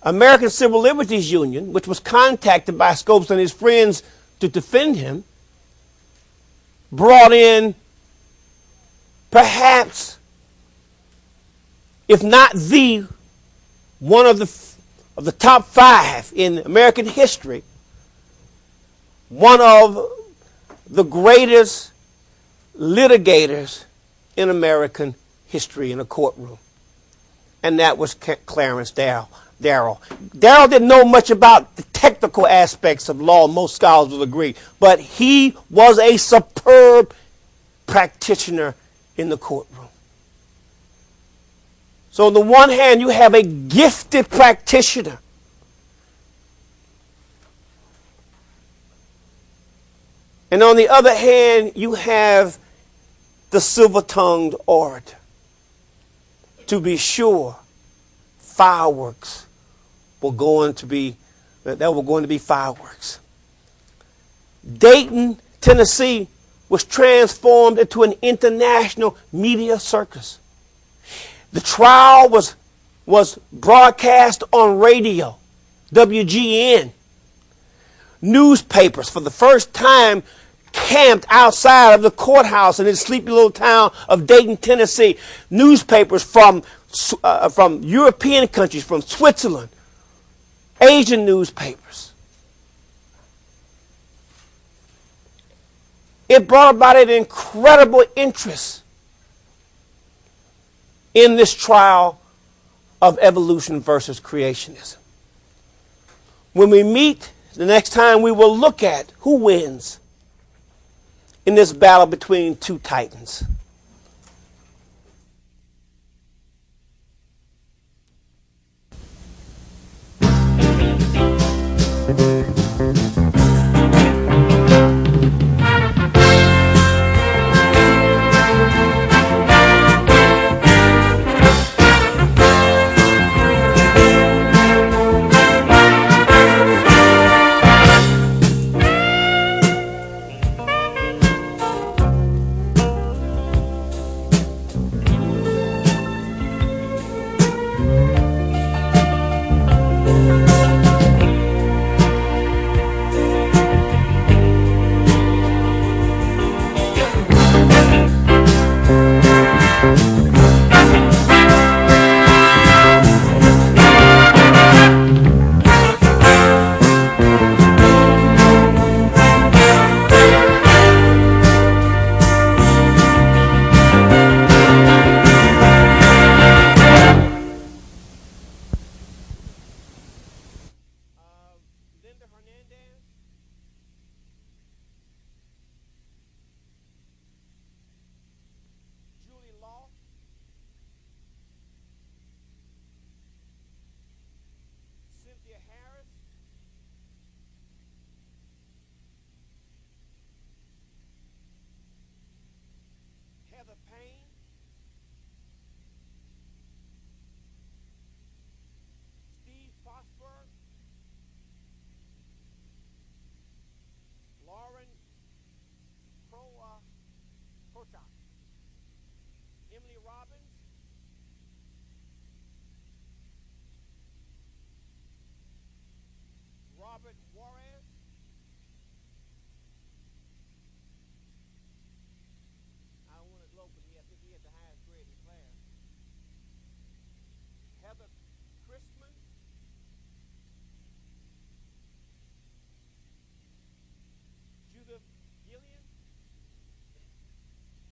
American Civil Liberties Union, which was contacted by Scopes and his friends to defend him, brought in perhaps, if not the one of the top 5 in American history, one of the greatest litigators in American history in a courtroom. And that was Clarence Darrow. Darrow didn't know much about the technical aspects of law, most scholars will agree, but he was a superb practitioner in the courtroom. So on the one hand, you have a gifted practitioner. And on the other hand, you have the silver-tongued orator. To be sure, fireworks were going to be fireworks. Dayton, Tennessee was transformed into an international media circus. The trial was broadcast on radio, WGN. Newspapers, for the first time, camped outside of the courthouse in this sleepy little town of Dayton, Tennessee. Newspapers from European countries, from Switzerland, Asian newspapers. It brought about an incredible interest in this trial of evolution versus creationism. When we meet the next time, we will look at who wins in this battle between two titans. Emily Robbins,